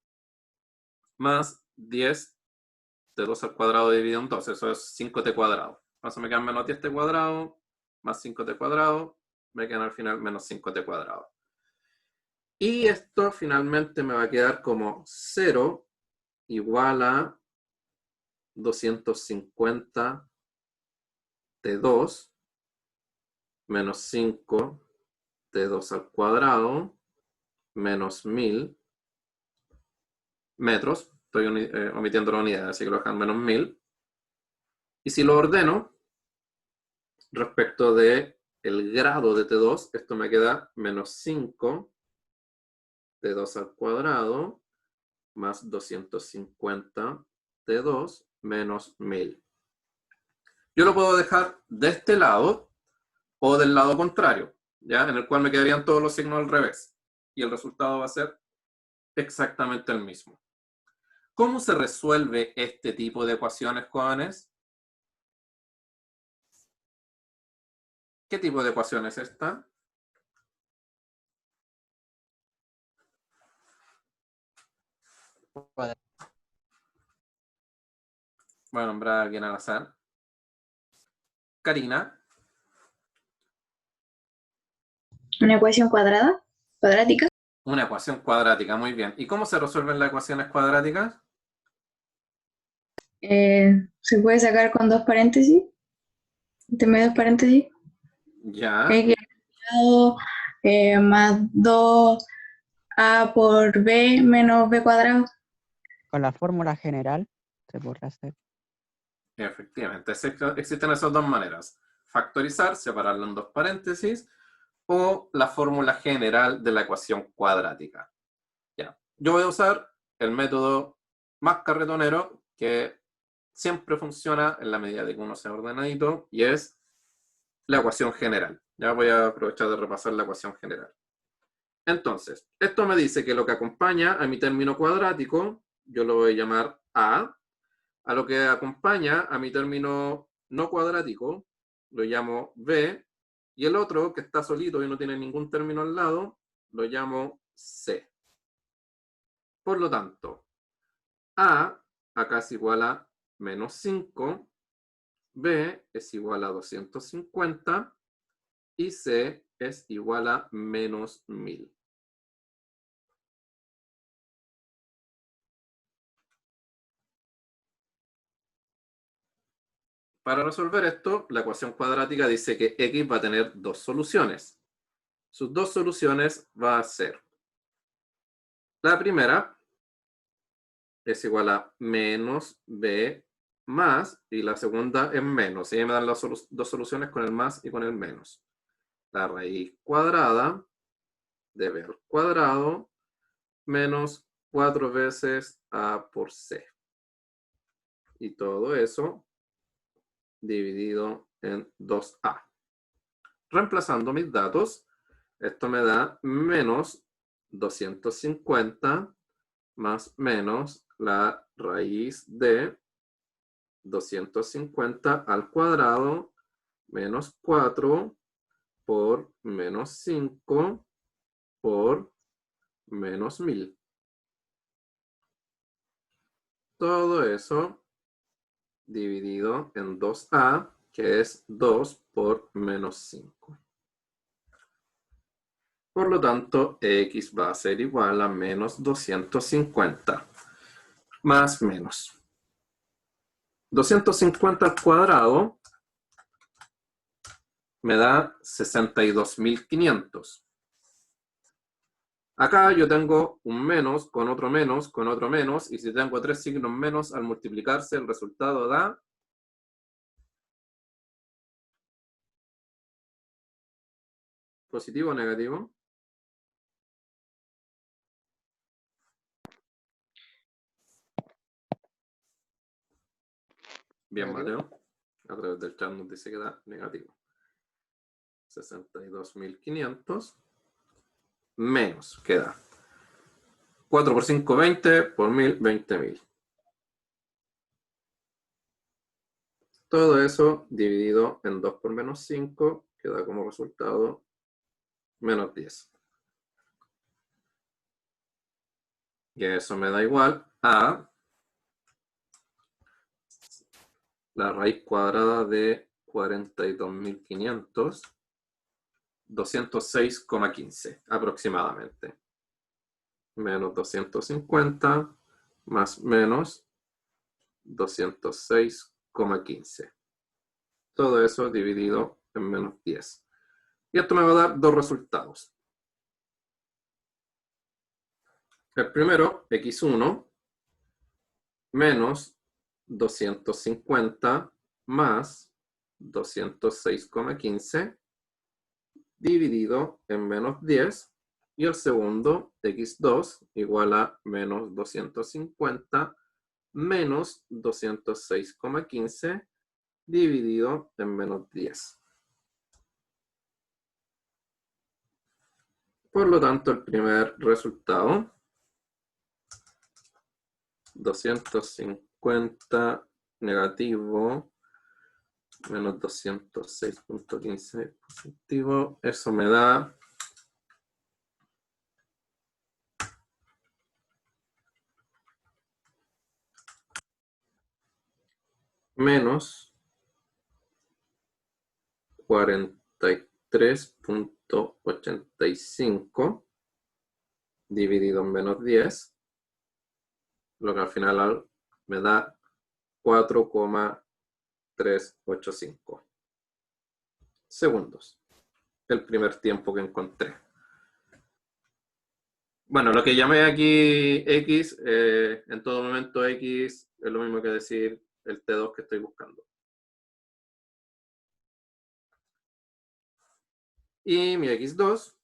más 10 T2 al cuadrado dividido en 2, eso es 5T cuadrado. Entonces me quedan menos 10T cuadrado más 5T cuadrado, me quedan al final menos 5T cuadrado. Y esto finalmente me va a quedar como 0 igual a 250 T2 menos 5 T2 al cuadrado menos 1000 metros. Estoy omitiendo la unidad, así que lo dejan menos 1000. Y si lo ordeno respecto de el grado de T2, esto me queda menos 5 T2 al cuadrado más 250 T2 menos 1000. Yo lo puedo dejar de este lado o del lado contrario, ¿ya? En el cual me quedarían todos los signos al revés. Y el resultado va a ser exactamente el mismo. ¿Cómo se resuelve este tipo de ecuaciones, jóvenes? ¿Qué tipo de ecuación es esta? Voy a nombrar a alguien al azar. Karina, Una ecuación cuadrática. Una ecuación cuadrática, muy bien. ¿Y cómo se resuelven las ecuaciones cuadráticas? Se puede sacar con dos paréntesis, entre medio dos paréntesis, Ya, que más 2a por b menos b cuadrado. Con la fórmula general se podrá hacer. efectivamente. Existen esas dos maneras. Factorizar, separarlo en dos paréntesis, o la fórmula general de la ecuación cuadrática. Ya. Yo voy a usar el método más carretonero que siempre funciona en la medida de que uno sea ordenadito, y es la ecuación general. Ya voy a aprovechar de repasar la ecuación general. Entonces, esto me dice que lo que acompaña a mi término cuadrático, yo lo voy a llamar A lo que acompaña a mi término no cuadrático, lo llamo B, y el otro, que está solito y no tiene ningún término al lado, lo llamo C. Por lo tanto, A acá es igual a menos 5, B es igual a 250 y C es igual a menos 1000. Para resolver esto, la ecuación cuadrática dice que X va a tener dos soluciones. Sus dos soluciones va a ser: la primera es igual a menos b más, y la segunda es menos. Y ahí me dan las dos soluciones con el más y con el menos. La raíz cuadrada de b al cuadrado menos 4 veces a por c. Y todo eso dividido en 2a. Reemplazando mis datos, esto me da menos 250 más menos la raíz de 250 al cuadrado menos 4 por menos 5 por menos 1000. Todo eso dividido en 2a, que es 2 por menos 5. Por lo tanto, x va a ser igual a menos 250 más menos 250 al cuadrado me da 62.500. Acá yo tengo un menos con otro menos con otro menos, y si tengo tres signos menos, al multiplicarse el resultado da positivo o negativo. Bien, Negativo. Mateo. A través del chat nos dice que da negativo. 62.500 menos, queda 4 por 5, 20, por 1000, 20.000. Todo eso dividido en 2 por menos 5, que da como resultado menos 10. Y eso me da igual a la raíz cuadrada de 42.500, 206,15 aproximadamente. Menos 250 más menos 206,15. Todo eso dividido en menos 10. Y esto me va a dar dos resultados. El primero, x1, menos 250 más 206,15 dividido en menos 10. Y el segundo, x2, igual a menos 250 menos 206,15 dividido en menos 10. Por lo tanto, el primer resultado, 250 negativo menos 206,15 positivo, eso me da menos 43,5 285 dividido en menos 10, lo que al final me da 4,385 segundos. El primer tiempo que encontré. Bueno, lo que llamé aquí X, en todo momento X es lo mismo que decir el T2 que estoy buscando. Y mi X2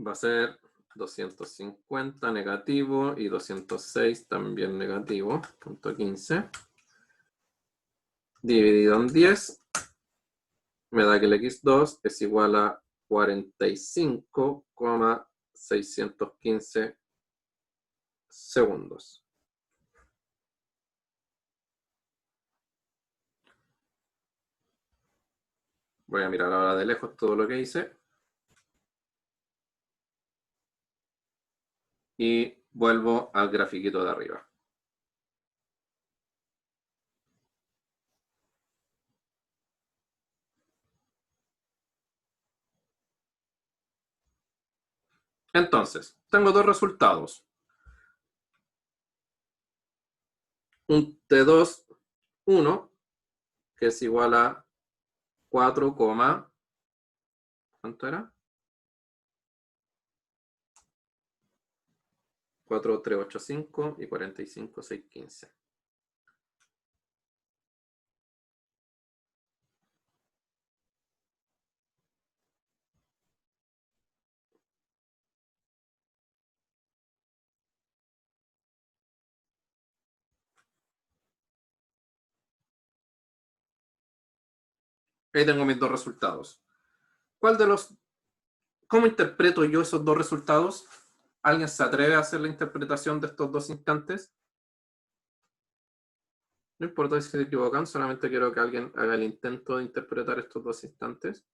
va a ser 250 negativo y 206 también negativo, punto 15. Dividido en 10, me da que el X2 es igual a 45,615 segundos. Voy a mirar ahora de lejos todo lo que hice. Y vuelvo al grafiquito de arriba. Entonces, tengo dos resultados. Un T2, 1, que es igual a 4, ¿cuánto era? 4,385 y 45,615. Ahí tengo mis dos resultados. ¿Cómo interpreto yo esos dos resultados? ¿Alguien se atreve a hacer la interpretación de estos dos instantes? No importa si se equivocan, solamente quiero que alguien haga el intento de interpretar estos dos instantes.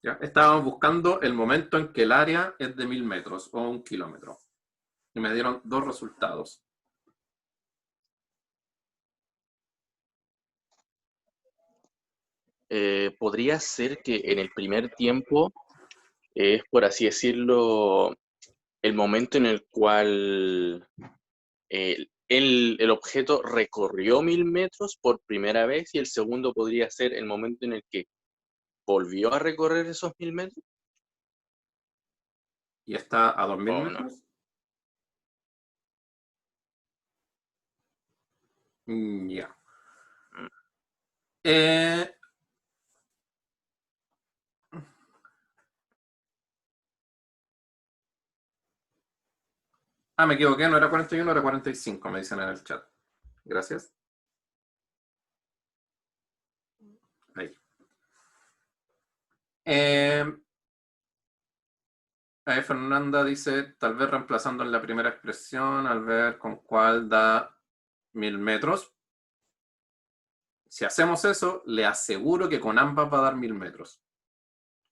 ¿Ya? Estábamos buscando el momento en que el área es de 1000 metros o 1 kilómetro. Y me dieron dos resultados. Podría ser que en el primer tiempo es, por así decirlo, el momento en el cual el objeto recorrió 1000 metros por primera vez, y el segundo podría ser el momento en el que volvió a recorrer esos 1000 metros. ¿Y está a 2000 Oh, no. metros? Ya. Me equivoqué, no era 41, era 45, me dicen en el chat. Gracias. Ahí. Fernanda dice, tal vez reemplazando en la primera expresión, al ver con cuál da 1000 metros. Si hacemos eso, le aseguro que con ambas va a dar 1000 metros.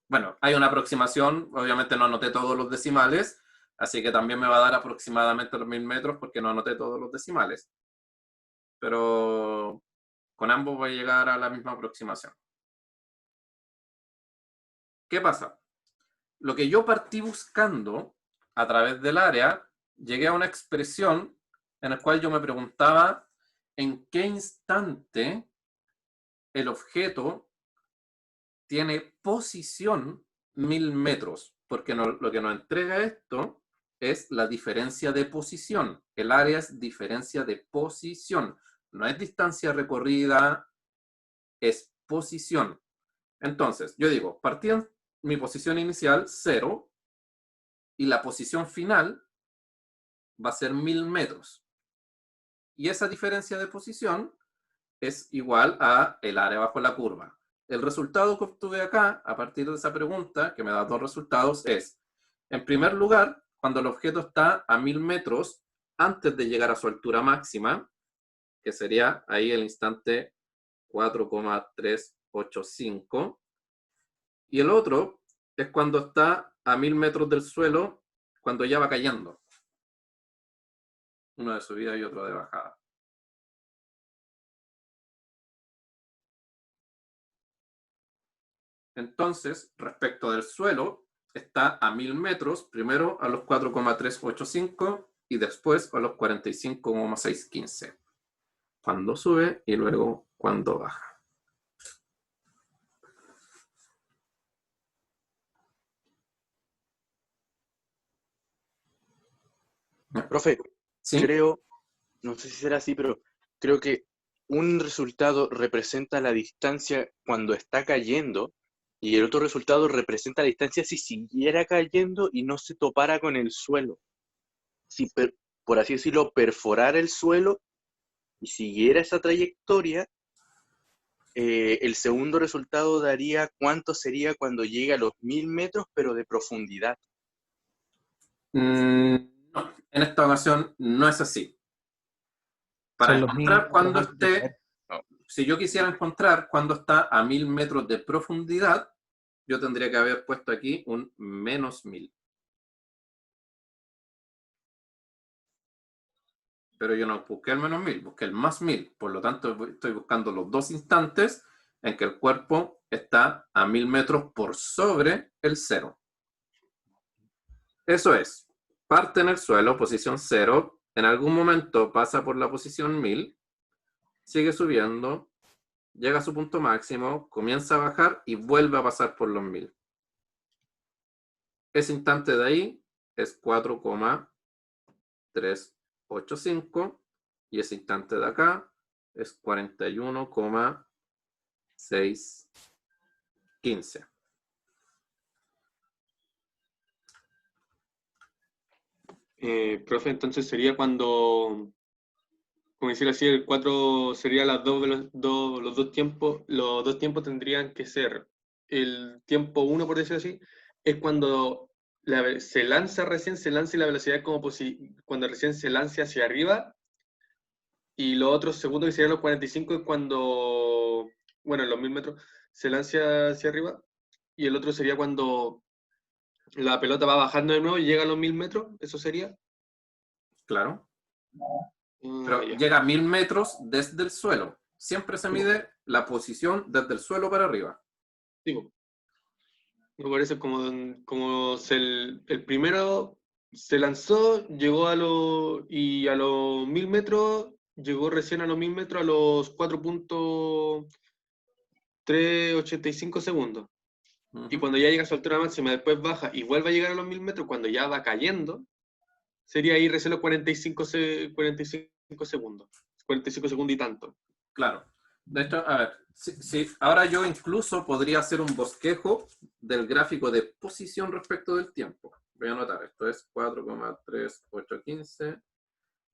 Bueno, hay una aproximación, obviamente no anoté todos los decimales, así que también me va a dar aproximadamente los 1000 metros porque no anoté todos los decimales. Pero con ambos voy a llegar a la misma aproximación. ¿Qué pasa? Lo que yo partí buscando a través del área, llegué a una expresión en la cual yo me preguntaba en qué instante el objeto tiene posición 1000 metros, porque lo que nos entrega esto es la diferencia de posición. El área es diferencia de posición, no es distancia recorrida, es posición. Entonces, yo digo, partí en mi posición inicial, 0, y la posición final va a ser 1000 metros. Y esa diferencia de posición es igual a el área bajo la curva. El resultado que obtuve acá, a partir de esa pregunta, que me da dos resultados, es, en primer lugar, cuando el objeto está a 1000 metros antes de llegar a su altura máxima, que sería ahí el instante 4,385. Y el otro es cuando está a 1000 metros del suelo, cuando ya va cayendo. Uno de subida y otro de bajada. Entonces, respecto del suelo, está a 1000 metros, primero a los 4,385 y después a los 45,615. Cuando sube y luego cuando baja. Profe, ¿Sí? creo, no sé si será así, pero creo que un resultado representa la distancia cuando está cayendo y el otro resultado representa la distancia si siguiera cayendo y no se topara con el suelo. Si, por así decirlo, perforara el suelo y siguiera esa trayectoria, el segundo resultado daría cuánto sería cuando llegue a los 1000 metros, pero de profundidad. No, en esta ocasión no es así. Para Son los encontrar mismos cuando antes de esté, caer. si yo quisiera encontrar cuando está a 1000 metros de profundidad, yo tendría que haber puesto aquí un menos 1000. Pero yo no busqué el menos 1000, busqué el más 1000. Por lo tanto, estoy buscando los dos instantes en que el cuerpo está a 1000 metros por sobre el cero. Eso es, parte en el suelo, posición 0, en algún momento pasa por la posición 1000, sigue subiendo, llega a su punto máximo, comienza a bajar y vuelve a pasar por los 1000. Ese instante de ahí es 4,385 y ese instante de acá es 41,615. Profe, entonces sería cuando, como decir así, el 4 sería los dos tiempos. Los dos tiempos tendrían que ser el tiempo 1, por decirlo así, es cuando se lanza y la velocidad es como cuando recién se lanza hacia arriba. Y los otros segundos, que serían los 45, es cuando, bueno, en los 1000 metros, se lanza hacia arriba. Y el otro sería cuando la pelota va bajando de nuevo y llega a los 1000 metros. Eso sería. Claro. Pero Ya. llega a 1000 metros desde el suelo. Siempre se Sí, mide la posición desde el suelo para arriba. sí, po. Me parece como el primero se lanzó, llegó y a los 1000 metros, llegó recién a los 1000 metros a los 4,385 segundos. Y cuando ya llega a su altura máxima, después baja y vuelve a llegar a los 1000 metros, cuando ya va cayendo, sería ahí recién los 45 segundos. 45 segundos y tanto. Claro. De hecho, a ver, ahora yo incluso podría hacer un bosquejo del gráfico de posición respecto del tiempo. Voy a anotar, esto es 4,3815,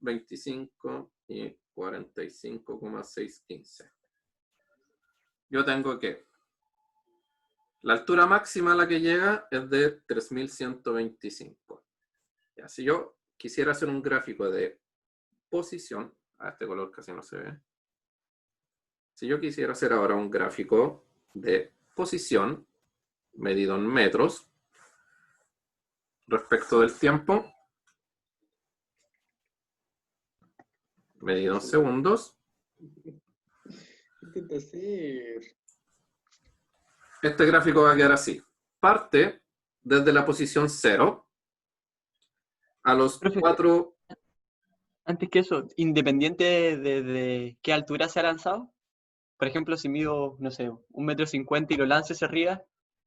25 y 45,615. Yo tengo que la altura máxima a la que llega es de 3125. Ya, si yo quisiera hacer un gráfico de posición, a este color casi no se ve. Si yo quisiera hacer ahora un gráfico de posición medido en metros respecto del tiempo, medido en segundos, Intenta hacer. este gráfico va a quedar así. Parte desde la posición 0 a los Profe, 4. antes que eso, independiente de qué altura se ha lanzado, por ejemplo, si mido, no sé, 1,50 m y lo lanzo hacia arriba,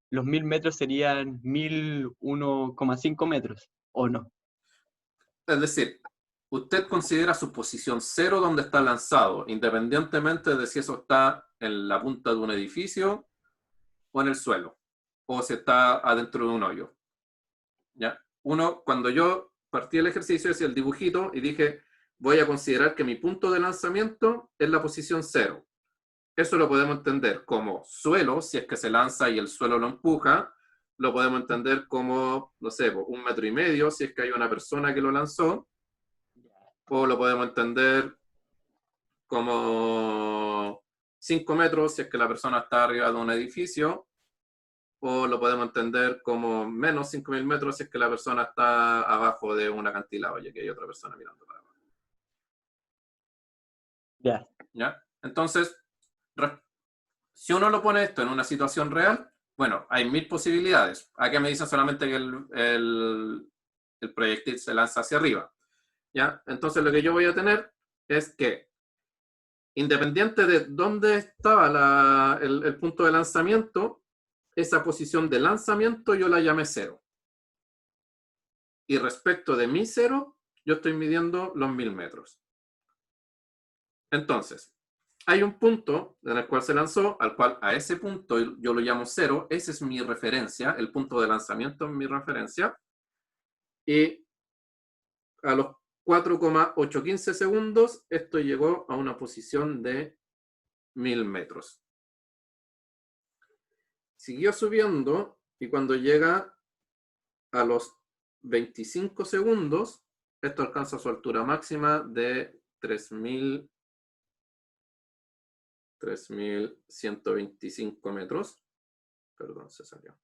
los 1000 metros serían 1001,5 metros, ¿o no? Es decir, usted considera su posición 0 donde está lanzado, independientemente de si eso está en la punta de un edificio o en el suelo, o si está adentro de un hoyo. ¿Ya? Cuando yo partí el ejercicio, hice el dibujito y dije, voy a considerar que mi punto de lanzamiento es la posición 0. Eso lo podemos entender como suelo, si es que se lanza y el suelo lo empuja. Lo podemos entender como, no sé, 1,5 metros, si es que hay una persona que lo lanzó. O lo podemos entender como 5 metros, si es que la persona está arriba de un edificio. O lo podemos entender como menos 5.000 metros, si es que la persona está abajo de un acantilado, ya que hay otra persona mirando para abajo. Ya. ¿Ya? Entonces, si uno lo pone esto en una situación real, Bueno, hay 1000 posibilidades. Aquí me dicen solamente que el proyectil se lanza hacia arriba. ¿Ya? Entonces lo que yo voy a tener es que, independiente de dónde estaba el punto de lanzamiento, esa posición de lanzamiento yo la llamé 0. Y respecto de mi 0, yo estoy midiendo los 1000 metros. Entonces, hay un punto en el cual se lanzó, al cual a ese punto yo lo llamo 0, esa es mi referencia, el punto de lanzamiento es mi referencia, y a los 4,815 segundos, esto llegó a una posición de 1000 metros. Siguió subiendo, y cuando llega a los 25 segundos, esto alcanza su altura máxima de 3.125 metros. Perdón, se salió.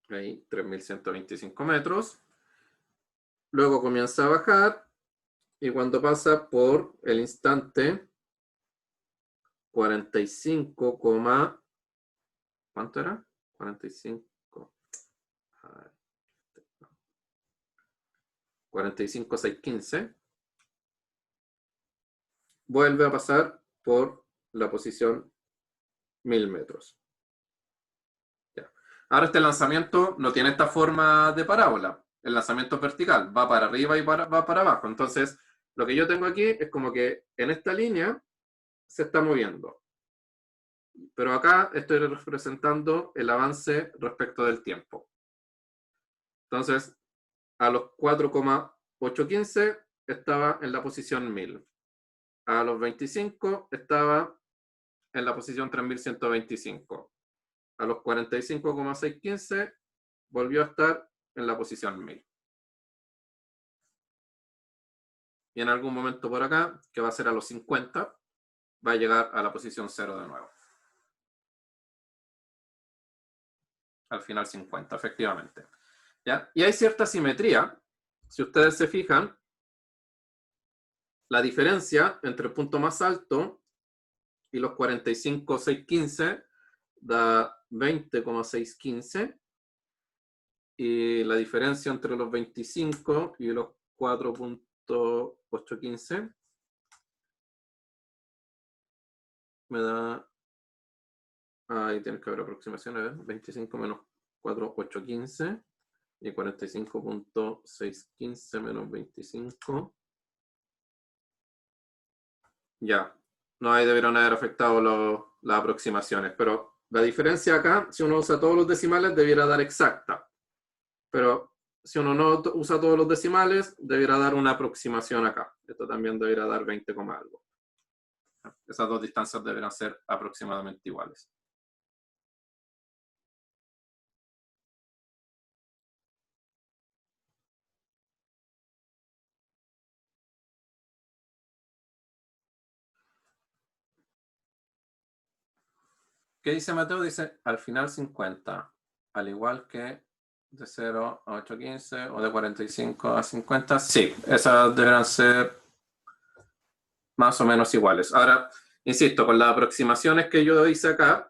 Ahí, 3.125 metros. Luego comienza a bajar, y cuando pasa por el instante 45, ¿cuánto era? 45. 45,615. Vuelve a pasar por la posición 1000 metros. Ya. Ahora este lanzamiento no tiene esta forma de parábola. El lanzamiento es vertical, va para arriba y va para abajo. Entonces, lo que yo tengo aquí es como que en esta línea se está moviendo. Pero acá estoy representando el avance respecto del tiempo. Entonces, a los 4,815 estaba en la posición 1000. A los 25 estaba en la posición 3125. A los 45,615 volvió a estar en la posición 1000. Y en algún momento por acá, que va a ser a los 50, va a llegar a la posición 0 de nuevo. Al final 50, efectivamente. ¿Ya? Y hay cierta simetría. Si ustedes se fijan, la diferencia entre el punto más alto y los 45,615 da 20,615. Y la diferencia entre los 25 y los 4,815 me da... Ahí tienes que haber aproximaciones. 25 menos 4,815 y 45,615 menos 25. Ya, no ahí debieron haber afectado las aproximaciones, pero la diferencia acá, si uno usa todos los decimales, debiera dar exacta. Pero si uno no usa todos los decimales, debiera dar una aproximación acá. Esto también debiera dar 20, algo. Esas dos distancias deberán ser aproximadamente iguales. ¿Qué dice Mateo? Dice al final 50, al igual que de 0 a 8,15 o de 45 a 50. Sí, esas deberán ser más o menos iguales. Ahora, insisto, con las aproximaciones que yo hice acá,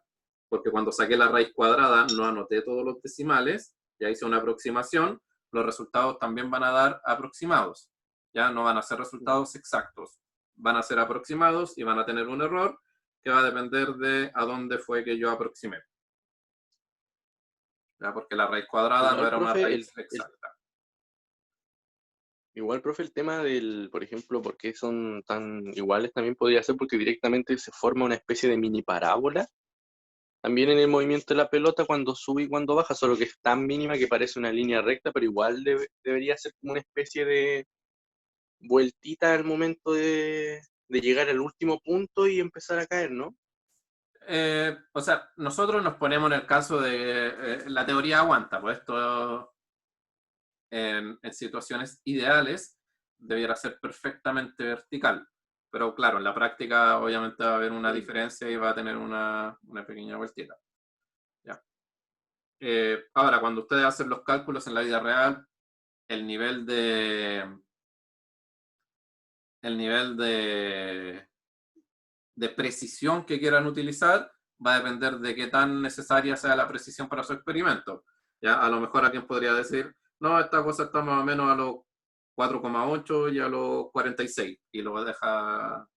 porque cuando saqué la raíz cuadrada no anoté todos los decimales, ya hice una aproximación, los resultados también van a dar aproximados. Ya no van a ser resultados exactos, van a ser aproximados y van a tener un error que va a depender de a dónde fue que yo aproximé. ¿Ya? Porque la raíz cuadrada Igual, no era una profe, raíz exacta. Igual, profe, el tema del, por ejemplo, por qué son tan iguales también podría ser porque directamente se forma una especie de mini parábola. También en el movimiento de la pelota cuando sube y cuando baja, solo que es tan mínima que parece una línea recta, pero igual debería ser como una especie de vueltita al momento de llegar al último punto y empezar a caer, ¿no? O sea, nosotros nos ponemos en el caso de la teoría aguanta, pues esto en situaciones ideales debiera ser perfectamente vertical. Pero claro, en la práctica obviamente va a haber una diferencia y va a tener una pequeña vueltita. ¿Ya? Ahora, cuando ustedes hacen los cálculos en la vida real, el nivel de el nivel de precisión que quieran utilizar va a depender de qué tan necesaria sea la precisión para su experimento. ¿Ya? A lo mejor alguien podría decir, no, esta cosa está más o menos a los 4,8 y a los 46, y lo deja,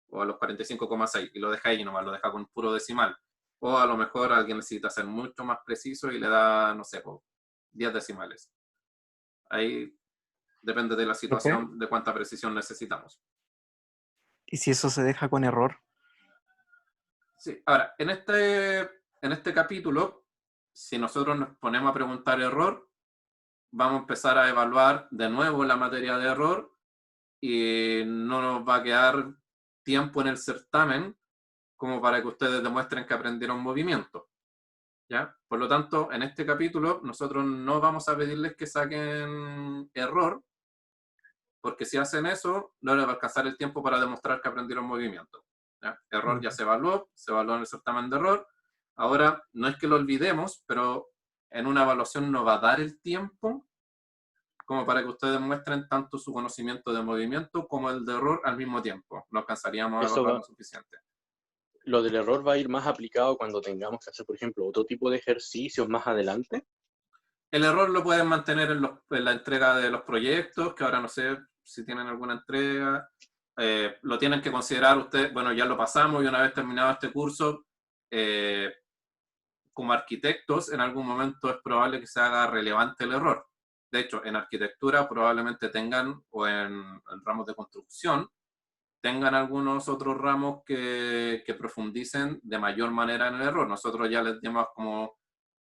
o a los 45,6, y lo deja ahí nomás, lo deja con puro decimal. O a lo mejor alguien necesita ser mucho más preciso y le da, no sé, 10 decimales. Ahí depende de la situación, de cuánta precisión necesitamos. ¿Y si eso se deja con error? Sí, ahora, en este capítulo, si nosotros nos ponemos a preguntar error, vamos a empezar a evaluar de nuevo la materia de error y no nos va a quedar tiempo en el certamen como para que ustedes demuestren que aprendieron movimiento. ¿Ya? Por lo tanto, en este capítulo nosotros no vamos a pedirles que saquen error, porque si hacen eso, no les va a alcanzar el tiempo para demostrar que aprendieron movimiento. ¿Ya? Error ya se evaluó en el certamen de error. Ahora, no es que lo olvidemos, pero en una evaluación nos va a dar el tiempo como para que ustedes muestren tanto su conocimiento de movimiento como el de error al mismo tiempo. No alcanzaríamos a evaluar lo suficiente. Lo del error va a ir más aplicado cuando tengamos que hacer, por ejemplo, otro tipo de ejercicios más adelante. El error lo pueden mantener en la entrega de los proyectos, que ahora no sé si tienen alguna entrega. Lo tienen que considerar ustedes, bueno, ya lo pasamos y una vez terminado este curso, como arquitectos, en algún momento es probable que se haga relevante el error. De hecho, en arquitectura probablemente tengan, o en ramos de construcción, tengan algunos otros ramos que profundicen de mayor manera en el error. Nosotros ya les dimos como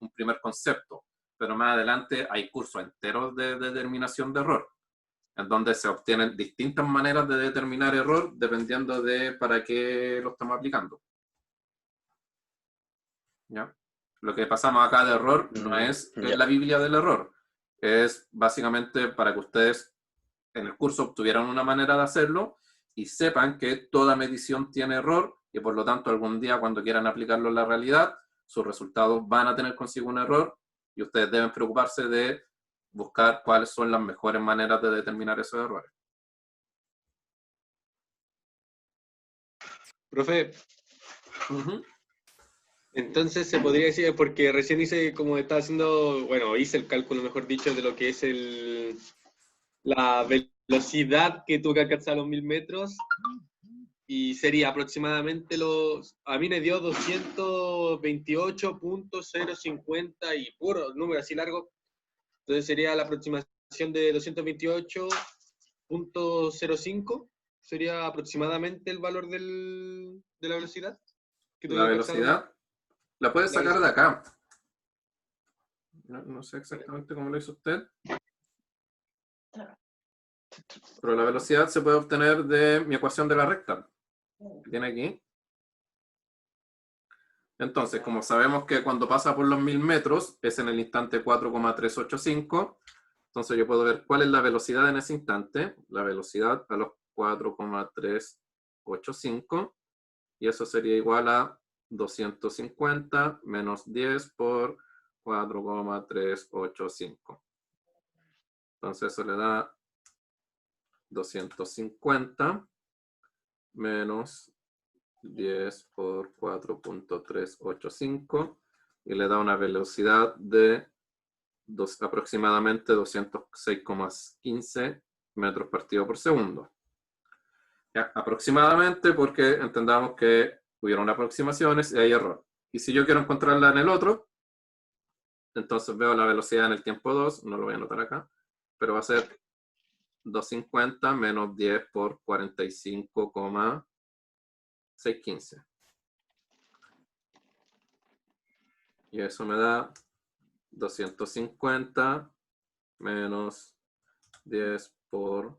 un primer concepto, pero más adelante hay cursos enteros de determinación de error, en donde se obtienen distintas maneras de determinar error dependiendo de para qué lo estamos aplicando. ¿Ya? Lo que pasamos acá de error no es la Biblia del error, es básicamente para que ustedes en el curso obtuvieran una manera de hacerlo y sepan que toda medición tiene error y por lo tanto algún día cuando quieran aplicarlo en la realidad, sus resultados van a tener consigo un error y ustedes deben preocuparse de buscar cuáles son las mejores maneras de determinar esos errores. Profe, entonces se podría decir, porque recién hice, como estaba haciendo, bueno, hice el cálculo, mejor dicho, de lo que es la velocidad que tuve que alcanzar a los 1000 metros, y sería aproximadamente a mí me dio 228.050 y puro número así largo, entonces sería la aproximación de 228.05, sería aproximadamente el valor de la velocidad. La velocidad la puedes sacar de acá. No sé exactamente cómo lo hizo usted, pero la velocidad se puede obtener de mi ecuación de la recta que tiene aquí. Entonces, como sabemos que cuando pasa por los 1000 metros es en el instante 4,385, entonces yo puedo ver cuál es la velocidad en ese instante, la velocidad a los 4,385, y eso sería igual a 250 menos 10 por 4,385. Entonces eso le da 250 menos 10 por 4.385 y le da una velocidad de aproximadamente 206,15 metros partido por segundo. ¿Ya? Aproximadamente porque entendamos que hubieron aproximaciones y hay error. Y si yo quiero encontrarla en el otro, entonces veo la velocidad en el tiempo 2, no lo voy a anotar acá, pero va a ser 250 menos 10 por 45,615. Y eso me da 250 menos 10 por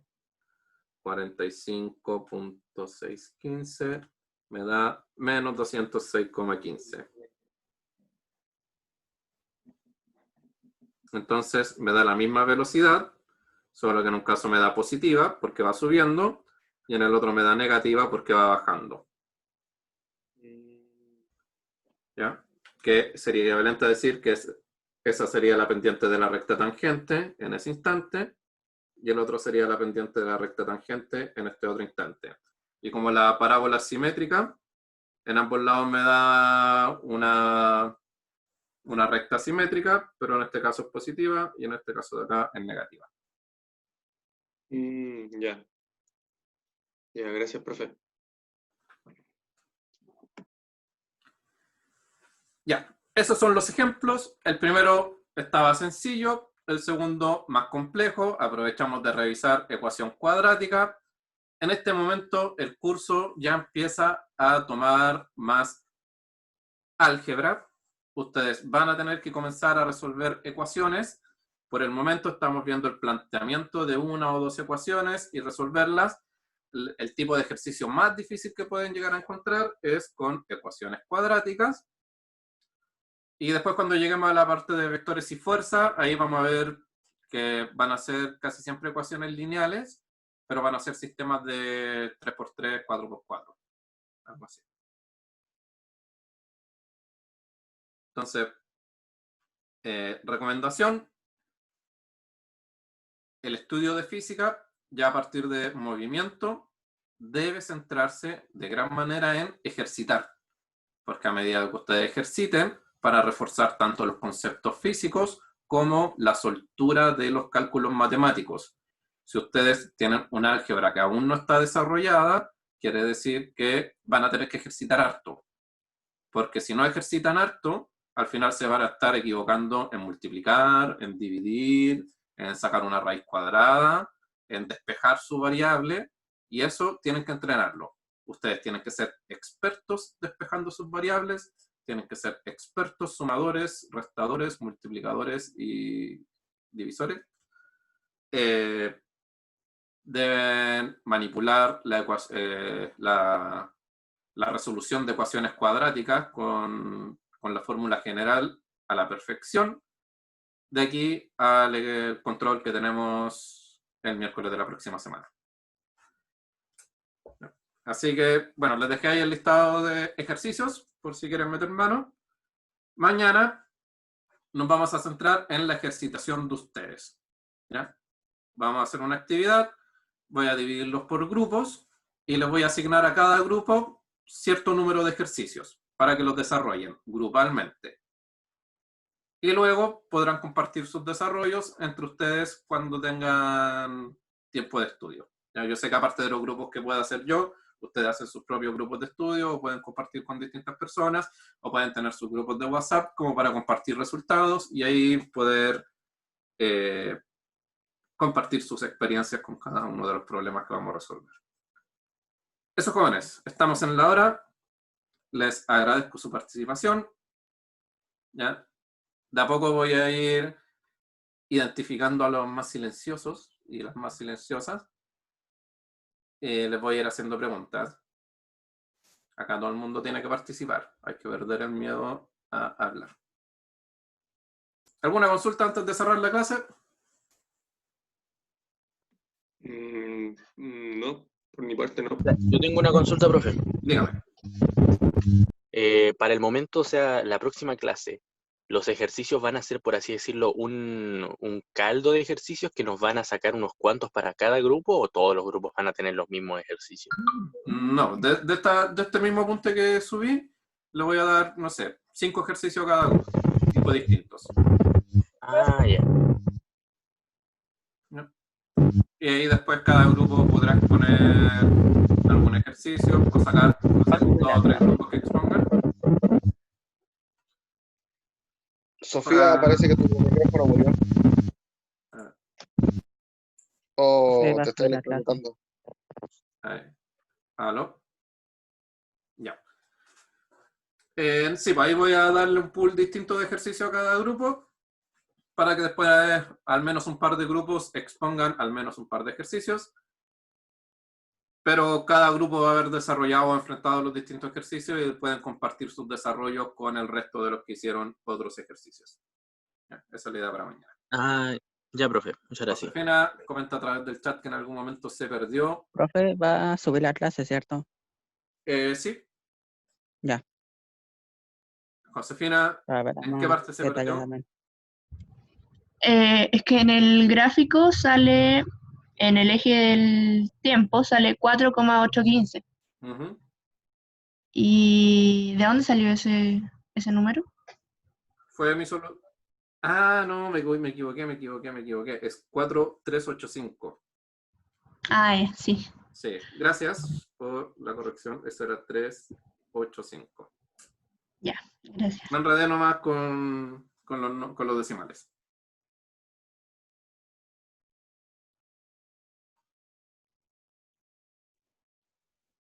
45,615 me da menos 206,15. Entonces me da la misma velocidad, solo que en un caso me da positiva porque va subiendo y en el otro me da negativa porque va bajando. ¿Ya? Que sería equivalente a decir que esa sería la pendiente de la recta tangente en ese instante y el otro sería la pendiente de la recta tangente en este otro instante. Y como la parábola es simétrica, en ambos lados me da una recta simétrica, pero en este caso es positiva y en este caso de acá es negativa. Ya. Ya, gracias, profe. Ya, esos son los ejemplos. El primero estaba sencillo, el segundo más complejo. Aprovechamos de revisar ecuación cuadrática. En este momento el curso ya empieza a tomar más álgebra. Ustedes van a tener que comenzar a resolver ecuaciones. Por el momento estamos viendo el planteamiento de una o dos ecuaciones y resolverlas. El tipo de ejercicio más difícil que pueden llegar a encontrar es con ecuaciones cuadráticas. Y después cuando lleguemos a la parte de vectores y fuerza, ahí vamos a ver que van a ser casi siempre ecuaciones lineales, pero van a ser sistemas de 3×3, 4×4, algo así. Entonces, recomendación, el estudio de física, ya a partir de movimiento, debe centrarse de gran manera en ejercitar, porque a medida que ustedes ejerciten, para reforzar tanto los conceptos físicos como la soltura de los cálculos matemáticos. Si ustedes tienen una álgebra que aún no está desarrollada, quiere decir que van a tener que ejercitar harto, porque si no ejercitan harto, al final se van a estar equivocando en multiplicar, en dividir, en sacar una raíz cuadrada, en despejar su variable, y eso tienen que entrenarlo. Ustedes tienen que ser expertos despejando sus variables, tienen que ser expertos sumadores, restadores, multiplicadores y divisores. Deben manipular la resolución de ecuaciones cuadráticas con la fórmula general a la perfección. De aquí al control que tenemos el miércoles de la próxima semana. Así que, bueno, les dejé ahí el listado de ejercicios, por si quieren meter mano. Mañana nos vamos a centrar en la ejercitación de ustedes. ¿Ya? Vamos a hacer una actividad, voy a dividirlos por grupos y les voy a asignar a cada grupo cierto número de ejercicios para que los desarrollen grupalmente. Y luego podrán compartir sus desarrollos entre ustedes cuando tengan tiempo de estudio. ¿Ya? Yo sé que aparte de los grupos que pueda hacer yo, ustedes hacen sus propios grupos de estudio, o pueden compartir con distintas personas, o pueden tener sus grupos de WhatsApp como para compartir resultados y ahí poder compartir sus experiencias con cada uno de los problemas que vamos a resolver. Eso, jóvenes, estamos en la hora. Les agradezco su participación. ¿Ya? De a poco voy a ir identificando a los más silenciosos y las más silenciosas. Les voy a ir haciendo preguntas. Acá todo el mundo tiene que participar. Hay que perder el miedo a hablar. ¿Alguna consulta antes de cerrar la clase? No, por mi parte no. Yo tengo una consulta, profe. Dígame. Para el momento, o sea, la próxima clase, los ejercicios van a ser, por así decirlo, un caldo de ejercicios que nos van a sacar unos cuantos para cada grupo, o todos los grupos van a tener los mismos ejercicios. No, de este mismo apunte que subí, le voy a dar, no sé, 5 ejercicios a cada grupo, tipo distintos. Ah, ya. ¿No? Y ahí después cada grupo podrá exponer algún ejercicio o sacar 2 o 3 grupos que expongan. Sofía, parece que tu micrófono murió. O Se va te a estoy la clase. preguntando. ¿Aló? Ya. Sí, pues ahí voy a darle un pool distinto de ejercicio a cada grupo para que después al menos un par de grupos expongan al menos un par de ejercicios. Pero cada grupo va a haber desarrollado o enfrentado los distintos ejercicios y pueden compartir sus desarrollos con el resto de los que hicieron otros ejercicios. Ya, esa es la idea para mañana. Ah, ya, profe. Muchas gracias. Josefina comenta a través del chat que en algún momento se perdió. Profe, va a subir la clase, ¿cierto? Sí. Ya. Josefina, A ver, ¿en qué parte se perdió? detalladamente. Es que en el gráfico sale en el eje del tiempo sale 4,815. Ujú. ¿Y de dónde salió ese número? Fue mi solo... Ah, no, me equivoqué. Es 4385. Ah, sí. Sí, gracias por la corrección. Eso era 385. Ya, gracias. Me enredé nomás con los decimales.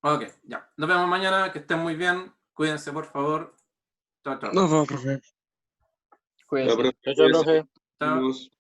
Ok, ya. Nos vemos mañana. Que estén muy bien. Cuídense, por favor. Chao, chao. Nos vemos, profe. Cuídense. Chao, chao, profe. Chao. Nos-